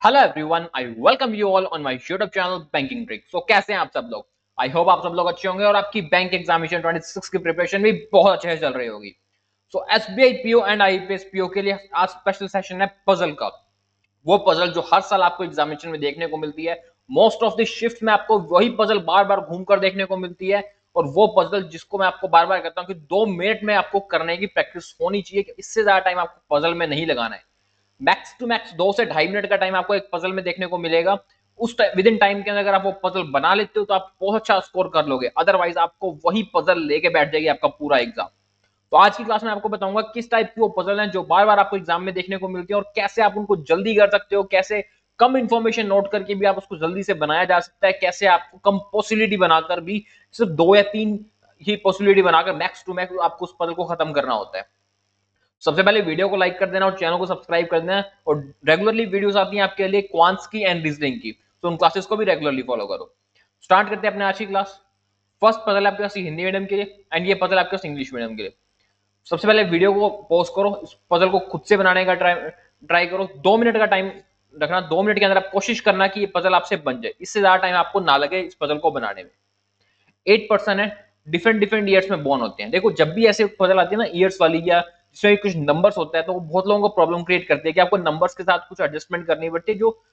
Hello everyone, I welcome you all on my YouTube channel banking trick. So कैसे हैं आप सब लोग? आई होप आप सब लोग अच्छे होंगे और आपकी बैंक एग्जामिनेशन 26 की प्रिपरेशन भी बहुत अच्छे से चल रही होगी। So SBI PO and IPS PO के लिए आज स्पेशल सेशन है पजल का। वो पजल जो हर साल आपको एग्जामिनेशन में देखने को मिलती है। मोस्ट ऑफ द शिफ्ट में आपको वही पजल बार बार घूमकर देखने को मिलती है। और वो पजल जिसको मैं आपको बार बार कहता हूँ कि 2 मिनट में आपको करने की प्रैक्टिस होनी चाहिए, कि इससे ज्यादा टाइम आपको पजल में नहीं लगाना है। मैक्स टू मैक्स 2 से 2.5 मिनट का टाइम आपको एक पजल में देखने को मिलेगा। उस विद इन टाइम के अंदर अगर आप वो पजल बना लेते हो तो आप बहुत अच्छा स्कोर कर लोगे, अदरवाइज आपको वही पजल लेके बैठ जाएगी आपका पूरा एग्जाम। तो आज की क्लास में आपको बताऊंगा किस टाइप की वो पजल हैं जो बार बार आपको एग्जाम में देखने को मिलती है और कैसे आप उनको जल्दी कर सकते हो, कैसे कम इंफॉर्मेशन नोट करके भी आप उसको जल्दी से बनाया जा सकता है, कैसे आपको कम पॉसिबिलिटी बनाकर भी सिर्फ 2 या 3 ही पॉसिबिलिटी बनाकर मैक्स टू मैक्स आपको उस पजल को खत्म करना होता है। सबसे पहले वीडियो को लाइक कर देना और चैनल को सब्सक्राइब कर देना। और रेगुलरली वीडियोस आती हैं आपके लिए क्वांट्स की एंड रीजनिंग की, तो उन क्लासेस को भी रेगुलरली फॉलो करो। स्टार्ट करते हैं अपने आज की क्लास। फर्स्ट पजल आपके पास हिंदी मीडियम के लिए एंड ये पजल आपके पास इंग्लिश मीडियम के लिए। सबसे पहले वीडियो को पॉज करो, इस पजल को खुद से बनाने का ट्राई करो। 2 मिनट का टाइम रखना, 2 मिनट के अंदर आप कोशिश करना कि ये पजल आपसे बन जाए, इससे ज्यादा टाइम आपको ना लगे इस पजल को बनाने में। 8% है, डिफरेंट डिफरेंट ईयर्स में बॉर्न होते हैं। देखो जब भी ऐसे पजल आती है ना ईयर्स वाली, या जिसमें कुछ नंबर्स होता है, तो वो बहुत लोगों को प्रॉब्लम क्रिएट करती है कि आपको नंबर्स के साथ कुछ एडजस्टमेंट करनी पड़ती है, जो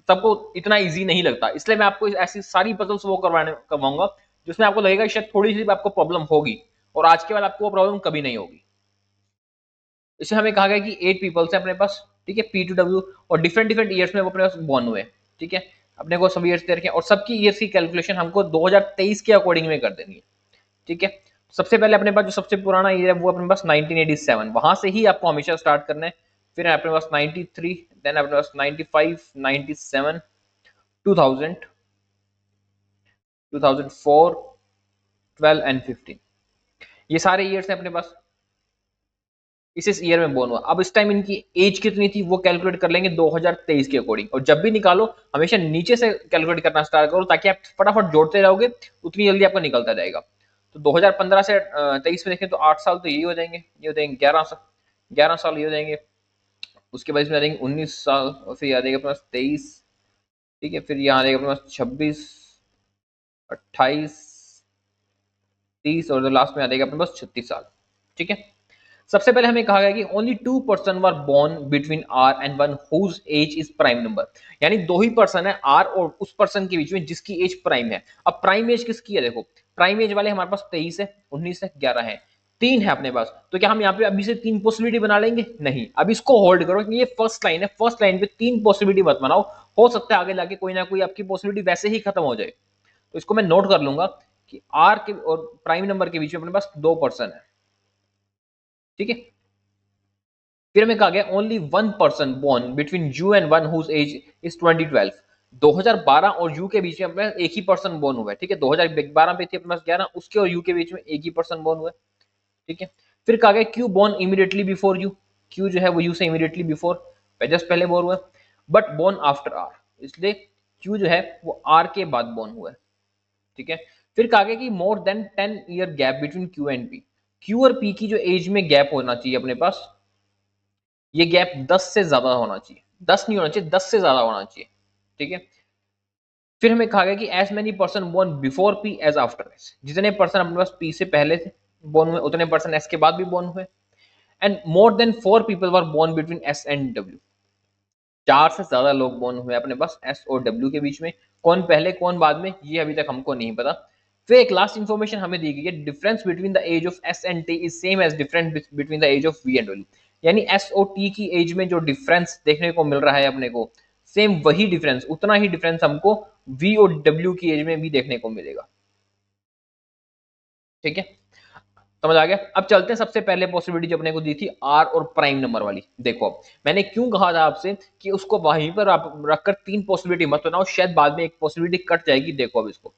सबको इतना इजी नहीं लगता। इसलिए मैं आपको ऐसी सारी पजल्स वो करवाऊंगा जिसमें आपको लगेगा शायद थोड़ी सी आपको प्रॉब्लम होगी, और आज के बाद आपको वो प्रॉब्लम कभी नहीं होगी। इसे हमें कहा गया कि 8 पीपल्स है अपने पास, ठीक है, P to W, और डिफरेंट डिफरेंट ईयर्स में वो अपने पास बॉर्न हुए, ठीक है। अपने को सब ईयर्स दे रखे हैं और सबकी ईयर्स की कैलकुलेशन हमको 2023 के अकॉर्डिंग में कर देनी है, ठीक है। सबसे पहले अपने पास जो सबसे पुराना ईयर है वो अपने पास 1987, वहां से ही आपको हमेशा स्टार्ट करना है। फिर अपने पास 93, देन अपने पास 95, 97, 2000, 2004, 12 एंड 15, ये सारे ईयर्स हैं अपने पास। इस ईयर में बोर्न हुआ। अब इस टाइम इनकी एज कितनी थी वो कैलकुलेट कर लेंगे 2023 के अकॉर्डिंग, और जब भी निकालो हमेशा नीचे से कैलकुलेट करना स्टार्ट करो, ताकि आप फटाफट जोड़ते रहोगे, उतनी जल्दी आपका निकलता जाएगा। तो 2015 से 23 में देखें तो 8 साल तो यही हो जाएंगे, ये हो जाएंगे 11 साल, 11 साल ये हो जाएंगे। उसके बाद इसमें आ जाएंगे 19 साल, और फिर आ जाएगा अपने पास 23, ठीक है। फिर यहाँ आ जाएगा अपने पास 26, 28, 30, और लास्ट में आ जाएगा अपने पास 36 साल, ठीक है। सबसे पहले हमें कहा गया कि only 2 person were born between R and one whose age is prime number, यानी दो ही पर्सन है आर और उस पर्सन के बीच में जिसकी एज प्राइम है। अब प्राइम एज किसकी है? देखो प्राइम एज वाले हमारे पास 23 है, 19 है, 11 है, 3 है अपने पास। तो क्या हम यहाँ पे अभी से 3 पॉसिबिलिटी बना लेंगे? नहीं, अब इसको होल्ड करो, ये फर्स्ट लाइन है, फर्स्ट लाइन पे 3 पॉसिबिलिटी मत बनाओ। हो सकता है आगे जाके कोई ना कोई आपकी पॉसिबिलिटी वैसे ही खत्म हो जाए। तो इसको मैं नोट कर लूंगा कि आर के और प्राइम नंबर के बीच में अपने पास 2 पर्सन है, ठीक है। फिर हमें कहा गया only 1 person born between U and one whose age is 2012, 2012 और यू के बीच में अपने एक ही पर्सन बोर्न हुआ है, ठीक है। 2012 पे थी अपने पास 11, उसके और यू के बीच में एक ही पर्सन बोर्न हुआ है, ठीक है। फिर कहा गया Q born immediately before U, Q जो है वो यू से इमीडिएटली बिफोर, जस्ट पहले बोर्न हुआ है, बट बोर्न आफ्टर आर, इसलिए क्यू जो है वो आर के बाद बोर्न हुआ है, ठीक है। फिर कहा गया कि more then 10 year gap between Q and P, Q और पी की जो एज में गैप होना चाहिए अपने पास, ये गैप 10 से ज्यादा होना चाहिए, 10 नहीं होना चाहिए, 10 से ज्यादा होना चाहिए, ठीक है। फिर हमें कहा गया कि as many person born before P as after S, जितने पर्सन अपने पास पी से पहले थे बोर्न हुए, उतने पर्सन एस के बाद भी बोर्न हुए। And more than 4 people were born between S and W, 4 से ज्यादा लोग बोर्न हुए अपने पास एस और डब्ल्यू के बीच में। कौन पहले कौन बाद में ये अभी तक हमको नहीं पता। फिर एक लास्ट इंफॉर्मेशन हमें दी गई है, difference between the age of S and T is same as difference between the age of V and W, यानी एस और टी की एज में जो डिफरेंस देखने को मिल रहा है अपने को, सेम वही डिफरेंस, उतना ही डिफरेंस हमको वी और डब्ल्यू की एज में भी देखने को मिलेगा, ठीक है। समझ आ गया? अब चलते हैं सबसे पहले पॉसिबिलिटी जो अपने को दी थी आर और प्राइम नंबर वाली। देखो अब मैंने क्यों कहा था आपसे कि उसको वहीं पर आप रखकर 3 पॉसिबिलिटी मत बनाओ, शायद बाद में एक पॉसिबिलिटी कट जाएगी। देखो अब इसको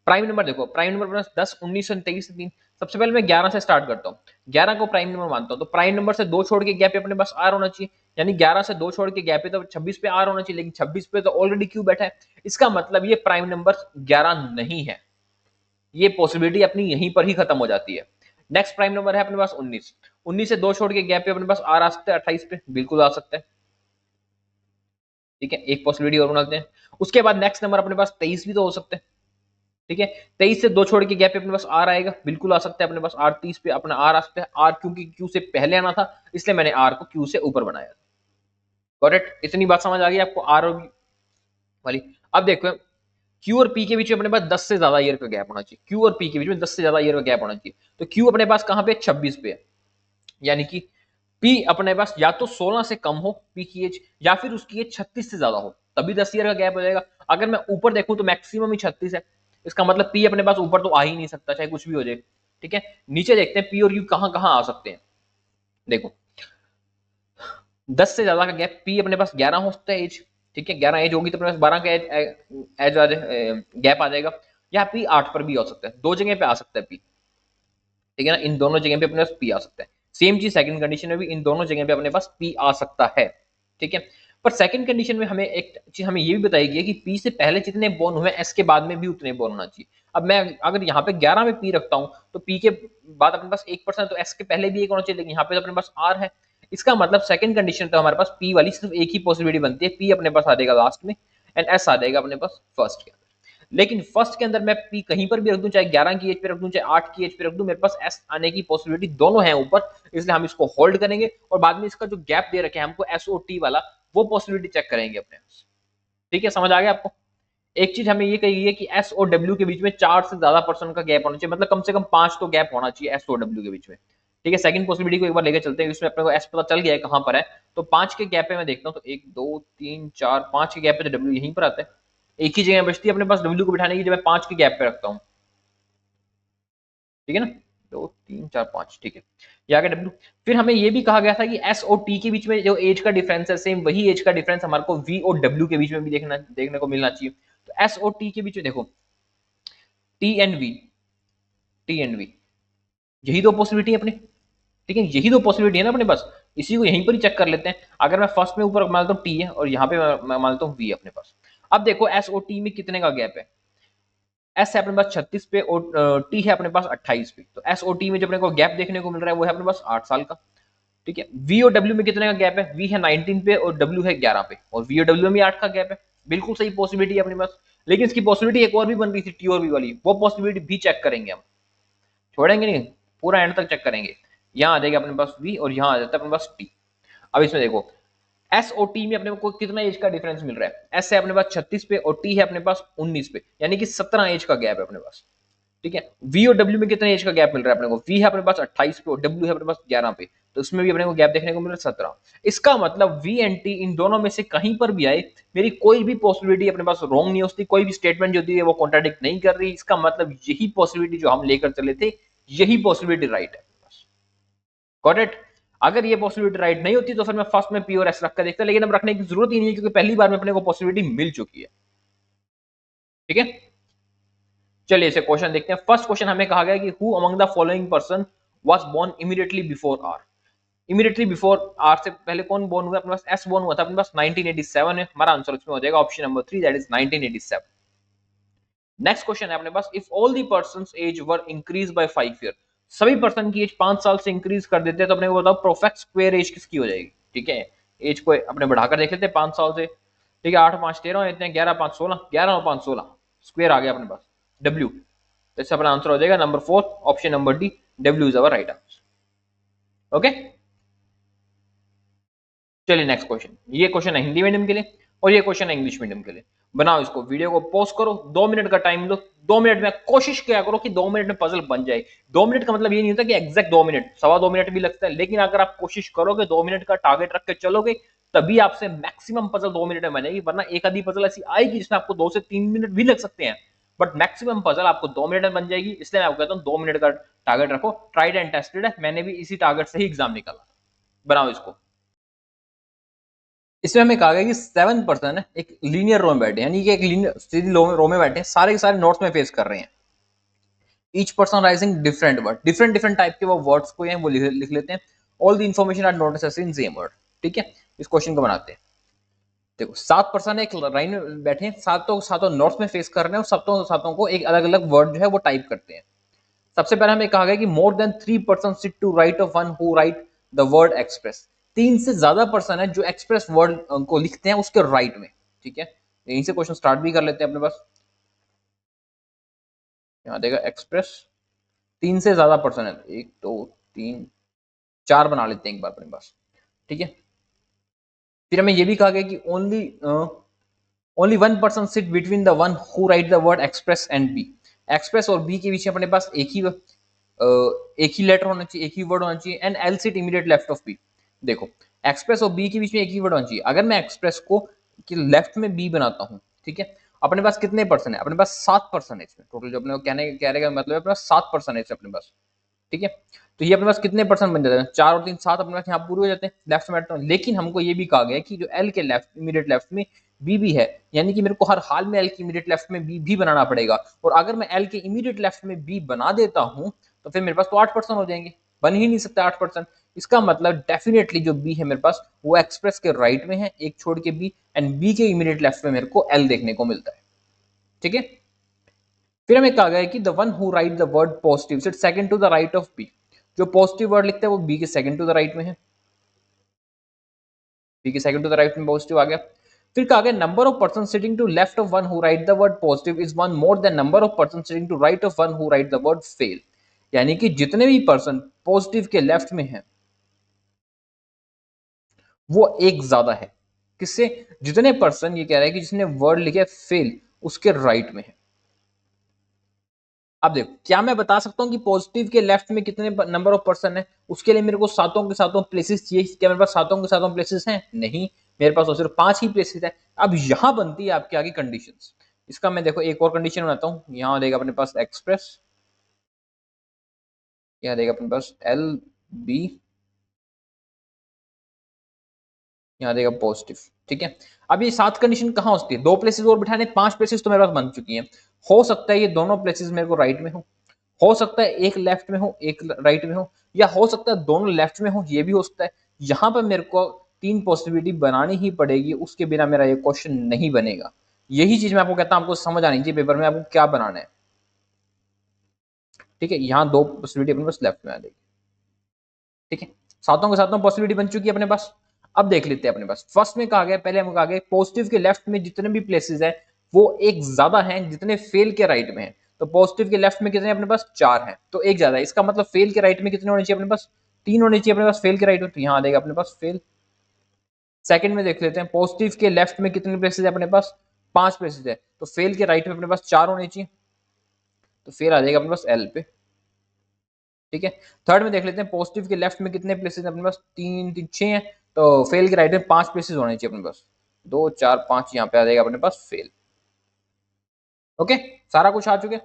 प्राइम नंबर, देखो प्राइम नंबर प्लस 10, 19 और 23 3। सबसे पहले मैं 11 से स्टार्ट करता हूँ, 11 को प्राइम नंबर मानता हूँ, तो प्राइम नंबर से 2 छोड़ के गैप पे अपने पास आर होना चाहिए, यानी 11 से 2 छोड़ के गैप पे तो 26 पे आर होना चाहिए, लेकिन 26 पे तो ऑलरेडी क्यू बैठा है। इसका मतलब ये प्राइम नंबर 11 नहीं है, ये पॉसिबिलिटी अपनी यहीं पर ही खत्म हो जाती है। नेक्स्ट प्राइम नंबर है अपने पास 19, 19 से 2 छोड़ के गैप पे अपने पास आर आ सकता है 28 पे, बिल्कुल आ सकता है, ठीक है, एक पॉसिबिलिटी और बनाते हैं। उसके बाद नेक्स्ट नंबर अपने पास 23 भी तो हो सकते हैं। ठीक है, 23 से 2 छोड़ के गैप पे अपने पास आर आएगा, बिल्कुल आ सकता है अपने पास आर। 30 पे अपना आर आ सकता है। आर क्योंकि क्यू से पहले आना था, इसलिए मैंने आर को क्यू से ऊपर बनाया। करेक्ट, इतनी बात समझ आ गई आपको आर वाली। अब देखो क्यू और पी के बीच में अपने पास 10 से ज्यादा ईयर का गैप होना चाहिए। क्यू और पी के बीच में 10 से ज्यादा ईयर का गैप होना चाहिए। तो क्यू अपने पास कहां पे 26 पे है, यानी कि पी अपने पास या तो 16 से कम हो पी की एज, या फिर उसकी एज 36 से ज्यादा हो, तभी 10 ईयर का गैप हो जाएगा। अगर मैं ऊपर देखूं तो मैक्सिमम ही 36 है, इसका मतलब पी अपने पास ऊपर तो आ ही नहीं सकता, चाहे कुछ भी हो जाए। ठीक है, नीचे देखते हैं पी और यू कहां कहां आ सकते हैं। देखो 10 से ज्यादा का गैप, पी अपने पास 11 हो सकता है एज। ठीक है, 11 एज होगी तो अपने पास 12 का एज गैप आ जाएगा। या पी 8 पर भी हो सकता है, दो जगह पे आ सकता है पी। ठीक है ना, इन दोनों जगह पे अपने पास पी आ सकता है। सेम चीज सेकंड कंडीशन में भी इन दोनों जगह पे अपने पास पी आ सकता है। ठीक है, पर सेकंड कंडीशन में हमें एक चीज हमें ये भी बताई गई है कि पी से पहले जितने बोन हुए एस के बाद में भी उतने बोन होना चाहिए। अब मैं अगर यहाँ पे 11 में पी रखता हूँ तो पी के बाद अपने पास 1%, तो एस के पहले भी एक होना चाहिए, लेकिन यहाँ पे तो अपने पास आर है। इसका मतलब सेकंड कंडीशन तो हमारे पास पी वाली सिर्फ एक ही पॉसिबिलिटी बनती है, पी अपने पास आ जाएगा लास्ट में एंड एस आ जाएगा अपने पास फर्स्ट के। लेकिन फर्स्ट के अंदर मैं पी कहीं पर भी रख दूं, चाहे 11 की एज पे रख दूं, चाहे 8 की एज पे रख दूं, मेरे पास एस आने की पॉसिबिलिटी दोनों है ऊपर, इसलिए हम इसको होल्ड करेंगे और बाद में इसका जो गैप दे रखे हैं हमको एसओटी वाला, वो पॉसिबिलिटी चेक करेंगे अपने। ठीक है, समझ आ गया आपको। एक चीज हमें ये कही है कि एस और डब्ल्यू के बीच में 4 से ज्यादा परसेंट का गैप होना चाहिए, मतलब कम से कम 5 तो गैप होना चाहिए एस और डब्ल्यू के बीच में। ठीक है, सेकंड पॉसिबिलिटी को एक बार लेकर चलते हैं, इसमें अपने को एस पता चल गया है कहां पर है। तो 5 के गैप पे मैं देखता हूँ, तो 1 2 3 4 5 के गैप पे तो डब्ल्यू यहीं पर आता है। एक ही जगह बचती है अपने पास डब्ल्यू को बिठाने की, जब मैं 5 के गैप पे रखता हूँ। ठीक है ना, 2 3 4 5, ठीक है, ये आ गया डब्ल्यू। फिर हमें ये भी कहा गया था कि एस और टी के बीच में जो एज का डिफरेंस है, सेम वही एज का डिफरेंस हमारे को वी और डब्ल्यू के बीच में भी देखने को मिलना चाहिए। तो एस और टी के बीच में देखो T and V, T and V, यही दो पॉसिबिलिटी है अपनी। ठीक है, यही दो पॉसिबिलिटी है ना अपने पास, इसी को यहीं पर ही चेक कर लेते हैं। अगर मैं फर्स्ट में ऊपर मानता हूँ टी है और यहाँ पे मैं मानता हूँ वी अपने पास। अब देखो एस और टी में कितने का गैप है। एस है अपने पास 36 पे और टी है अपने पास 28 पे, तो एस और टी में जो अपने को गैप देखने को मिल रहा है वो है अपने पास 8 साल का। ठीक है, वी और डब्ल्यू में कितने का गैप है, वी है 19 पे और डब्ल्यू है 11 पे, और वी और डब्ल्यू में 8 का गैप है। बिल्कुल सही पॉसिबिलिटी है अपने पास। लेकिन इसकी पॉसिबिलिटी एक और भी बन रही थी टी और वी वाली, वो पॉसिबिलिटी भी चेक करेंगे हम, छोड़ेंगे नहीं, पूरा एंड तक चेक करेंगे। यहाँ आ जाएगा अपने पास वी और यहाँ आ जाता है अपने पास टी। अब इसमें देखो एस और टी में अपने को कितना एज का डिफरेंस मिल रहा है, एस है अपने पास 36 पे और टी है अपने पास 19 पे, यानी कि 17 एज का गैप है अपने पास। ठीक है, वी और डब्ल्यू में कितने एज का गैप मिल रहा है अपने को, वी है अपने पास 28 पे और डब्ल्यू है अपने पास 11 पे, तो उसमें भी अपने को गैप देखने को मिल रहा है 17। इसका मतलब वी एंड टी इन दोनों में से कहीं पर भी आए, मेरी कोई भी पॉसिबिलिटी अपने पास रॉन्ग नहीं होती, कोई भी स्टेटमेंट जो दी है वो कॉन्ट्राडिक्ट नहीं कर रही। इसका मतलब यही पॉसिबिलिटी जो हम लेकर चले थे, यही पॉसिबिलिटी राइट है। Got it. अगर ये पॉसिबिलिटी राइट नहीं होती तो फिर मैं फर्स्ट में पी और एस रख कर देखता, लेकिन अब रखने की जरूरत ही नहीं है क्योंकि पहली बार में अपने को पॉसिबिलिटी मिल चुकी है। ठीक है, चलिए इसे क्वेश्चन देखते हैं। फर्स्ट क्वेश्चन हमें कहा गया कि who among the following person was born immediately before R. Immediately before R से पहले कौन बोर्न हुआ, अपने पास एस बोर्न हुआ था अपने पास 1987 है। हमारा आंसर उसमें हो जाएगा option number 3, that is 1987। Next question है अपने पास, if all the persons age were increase by 5 year, सभी पर्सन की एज 5 साल से इंक्रीज कर देते हैं, तो अपने को बताओ परफेक्ट स्क्वायर एज किसकी हो जाएगी। ठीक है, एज को अपने बढ़ाकर देख लेते हैं 5 साल से। ठीक है, 8 5 13 इतने, 11 5 16, 11 और 5 16, स्क्वायर आ गया अपने पास डब्ल्यू। तो इससे अपना आंसर हो जाएगा number 4, option number D, W is our right answer. Okay, चलिए नेक्स्ट क्वेश्चन। ये क्वेश्चन है हिंदी मीडियम के लिए और ये क्वेश्चन है इंग्लिश मीडियम के लिए। बनाओ इसको, वीडियो को पॉज करो, 2 मिनट का टाइम लो। 2 मिनट में कोशिश क्या करो कि 2 मिनट में पजल बन जाए। 2 मिनट का मतलब ये नहीं होता कि एग्जैक्ट 2 मिनट, 1.25 मिनट भी लगता है, लेकिन अगर आप कोशिश करोगे 2 मिनट का टारगेट रख के चलोगे, तभी आपसे मैक्सिमम पजल 2 मिनट में बनेगी। वरना एक आधी पजल ऐसी आएगी जिसमें आपको 2 से 3 मिनट भी लग सकते हैं, बट मैक्सिमम पजल आपको 2 मिनट में बन जाएगी। इसलिए मैं आपको कहता हूँ 2 मिनट का टारगेट रखो। ट्राइड एंड टेस्टेड है, मैंने भी इसी टारगेट से ही एग्जाम निकाला। बनाओ इसको। इसमें हमें कहा गया कि 7 पर्सन है एक लीनियर रो में बैठे, यानी कि एक लीनियर सीधी रो में बैठे, सारे के सारे नोट्स में फेस कर रहे हैं। Each person rising different word, different different type के वो वर्ड्स को हैं वो लिख लेते हैं। All the information are not necessary in same word. ठीक है, इस क्वेश्चन को बनाते हैं। देखो 7 पर्सन एक लाइन में बैठे हैं, सातों सातों नोट्स में फेस कर रहे हैं और सातों सातों को एक अलग अलग वर्ड जो है वो टाइप करते हैं। सबसे पहले हमें कहा गया कि more than 3 person sit to right of one who write the word express. 3 से ज्यादा पर्सन है जो एक्सप्रेस वर्ड को लिखते हैं उसके राइट में, ठीक है। यहीं से क्वेश्चन स्टार्ट भी कर लेते हैं अपने पास। यहाँ देगा एक्सप्रेस, 3 से ज्यादा पर्सन है, 1 2 3 4 बना लेते हैं एक बार अपने पास, ठीक है। फिर हमें ये भी कहा गया कि only one person sit between the one who write the word express and B. Express और बी के बीच में अपने पास एक ही लेटर होना चाहिए, एक ही वर्ड होना चाहिए। And L sit immediate left of B. देखो एक्सप्रेस और बी के बीच में एक ही वर्ड होना चाहिए। अगर मैं एक्सप्रेस को लेफ्ट में बी बनाता हूँ, ठीक है, अपने पास कितने पर्सन है, अपने पास 7 पर्सन है इसमें टोटल, जो अपने कह रहे का मतलब है अपने पास 7 पर्सन है अपने पास, ठीक है। तो ये अपने पास कितने परसेंट बन जाते हैं, 4 और 3 7 अपने पास यहाँ पूरे हो जाते हैं लेफ्ट में। लेकिन हमको ये भी कहा गया कि जो एल के लेफ्ट इमीडिएट लेफ्ट में बी भी है, यानी कि मेरे को हर हाल में एल के इमीडिएट लेफ्ट में बी भी बनाना पड़ेगा। और अगर मैं एल के इमीडिएट लेफ्ट में बी बना देता हूं तो फिर मेरे पास तो 8% हो जाएंगे, बन ही नहीं सकता 8%। इसका मतलब डेफिनेटली जो बी है मेरे पास वो एक्सप्रेस के राइट में है, एक छोड़ के बी, एंड बी के इमीडिएट लेफ्ट में मेरे को एल देखने को मिलता है, ठीक है। फिर हमें कहा गया है कि the one who write the word positive sit second to the right of B. जो पॉजिटिव वर्ड लिखता है वो बी के सेकंड टू द राइट में है, बी के सेकंड टू द राइट में पॉजिटिव आ गया। फिर कहा गया number of person sitting to left of one who write the word positive is one more than number of person sitting to right of one who write the word fail. यानी कि जितने भी person positive के left में है वो एक ज्यादा है किससे, जितने पर्सन ये कह रहा है कि जिसने वर्ड लिखे फेल उसके राइट में है। अब देखो क्या मैं बता सकता हूं कि पॉजिटिव के लेफ्ट में कितने नंबर ऑफ पर्सन है, उसके लिए मेरे को सातों के सातों प्लेसेस चाहिए। क्या मेरे पास सातों के सातों प्लेसेस हैं? नहीं, मेरे पास तो सिर्फ 5 ही प्लेसेस है। अब यहां बनती है आपके आगे कंडीशंस। इसका मैं देखो एक और कंडीशन बनाता हूं। यहां देगा अपने पास एक्सप्रेस, यहां देगा अपने पास एल बी, यहाँ देगा पॉजिटिव, ठीक है। अब ये 7 कंडीशन कहां होती है, 2 प्लेसेस और बिठाने, 5 प्लेसेस तो मेरे पास बन चुकी हैं। हो सकता है ये दोनों प्लेसेस मेरे को राइट में हो सकता है एक लेफ्ट में हो एक राइट में हो, या हो सकता है दोनों लेफ्ट में हो, ये भी हो सकता है। यहां पर मेरे को 3 पॉसिबिलिटी बनानी ही पड़ेगी, उसके बिना मेरा ये क्वेश्चन नहीं बनेगा। यही चीज मैं आपको कहता हूं, आपको समझ आनी चाहिए पेपर में आपको क्या बनाना है, ठीक है। यहाँ 2 पॉसिबिलिटी अपने पास लेफ्ट में आ जाएगी, ठीक है। सातों के सातों पॉसिबिलिटी बन चुकी है अपने पास। अब देख लेते हैं अपने पास। फर्स्ट में कहा गया, पहले हम कहा गया पॉजिटिव के लेफ्ट में जितने भी प्लेसेस है वो एक ज्यादा हैं जितने फेल के राइट में है। तो पॉजिटिव के लेफ्ट में कितने अपने पास 4 हैं, तो एक ज्यादा है। इसका मतलब फेल के राइट में कितने होने चाहिए अपने पास, 3 होने चाहिए अपने पास फेल के राइट में, तो यहाँ आ जाएगा अपने पास फेल। सेकंड में देख लेते हैं पॉजिटिव के लेफ्ट में कितने प्लेसेस है अपने पास, 5 प्लेसेस है, तो फेल के राइट में अपने पास 4 होने चाहिए, तो फेल आ जाएगा अपने पास एल पे, ठीक है। थर्ड में देख लेते हैं पॉजिटिव के लेफ्ट में कितने प्लेसेस अपने पास, 3 3 6 हैं, तो फेल के राइट में 5 प्लेसेस होने चाहिए अपने पास, 2 4 5 यहाँ पे आ जाएगा अपने पास फेल। ओके, सारा कुछ आ चुके।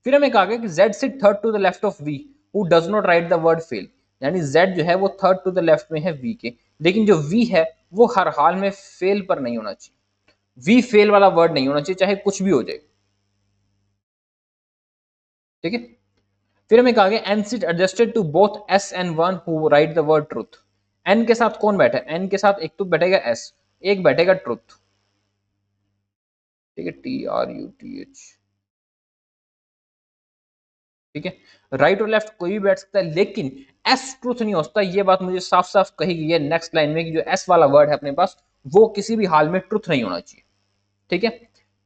फिर हमें कहा गया कि Z sit third to the left of V who does not write the word fail. यानी Z जो है वो थर्ड टू द लेफ्ट में है V के, लेकिन जो V है वो हर हाल में फेल पर नहीं होना चाहिए। V फेल वाला वर्ड नहीं होना चाहिए चाहे कुछ भी हो जाए, ठीक है। फिर हमें कहा गया N sit adjusted to both S and one who write the word truth. N के साथ कौन बैठा है, एन के साथ एक तो बैठेगा एस, एक बैठेगा ट्रुथ, ठीक है, TRUTH, ठीक है। राइट और लेफ्ट कोई भी बैठ सकता है, लेकिन एस ट्रुथ नहीं होता। ये बात मुझे साफ साफ कही गई है नेक्स्ट लाइन में कि जो एस वाला वर्ड है अपने पास वो किसी भी हाल में ट्रुथ नहीं होना चाहिए, ठीक है।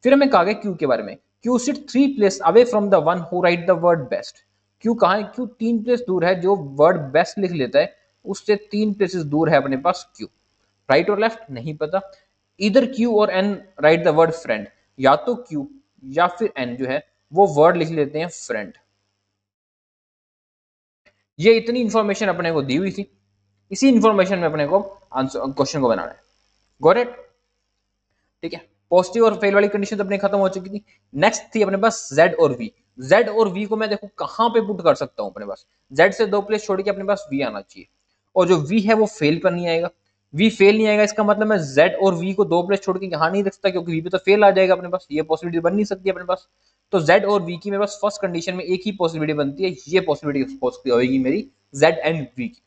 फिर हमें कहा गया क्यू के बारे में, Q sit 3 place away from the one who write the word best. Q कहां है, क्यू 3 प्लेस दूर है, जो वर्ड बेस्ट लिख लेता है उससे 3 प्लेसेस दूर है अपने पास क्यू। राइट और लेफ्ट नहीं पता, इधर क्यू और N write the word friend. या तो क्यू या फिर एन जो है वो वर्ड लिख लेते हैं फ्रेंड। ये इतनी इंफॉर्मेशन अपने को दी हुई थी, इसी इंफॉर्मेशन में अपने को आंसर क्वेश्चन को बनाना है। गॉट इट, ठीक है। पॉजिटिव और फेल वाली कंडीशन तो अपने खत्म हो चुकी थी। नेक्स्ट थी अपने पास जेड और वी। जेड और वी को मैं देखो कहां पे पुट कर सकता हूं, अपने पास जेड से 2 प्लेस छोड़ के अपने पास वी आना चाहिए, और जो वी है वो फेल पर नहीं आएगा। वी फेल नहीं आएगा, इसका मतलब मैं जेड और वी को 2 प्लेस छोड़ के यहां नहीं रख सकता, क्योंकि वी पे तो फेल आ जाएगा अपने पास, ये पॉसिबिलिटी बन नहीं सकती अपने पास। तो जेड और वी की मेरे पास फर्स्ट कंडीशन में एक ही पॉसिबिलिटी बनती है, ये पॉसिबिलिटी होगी मेरी जेड एंड वी की।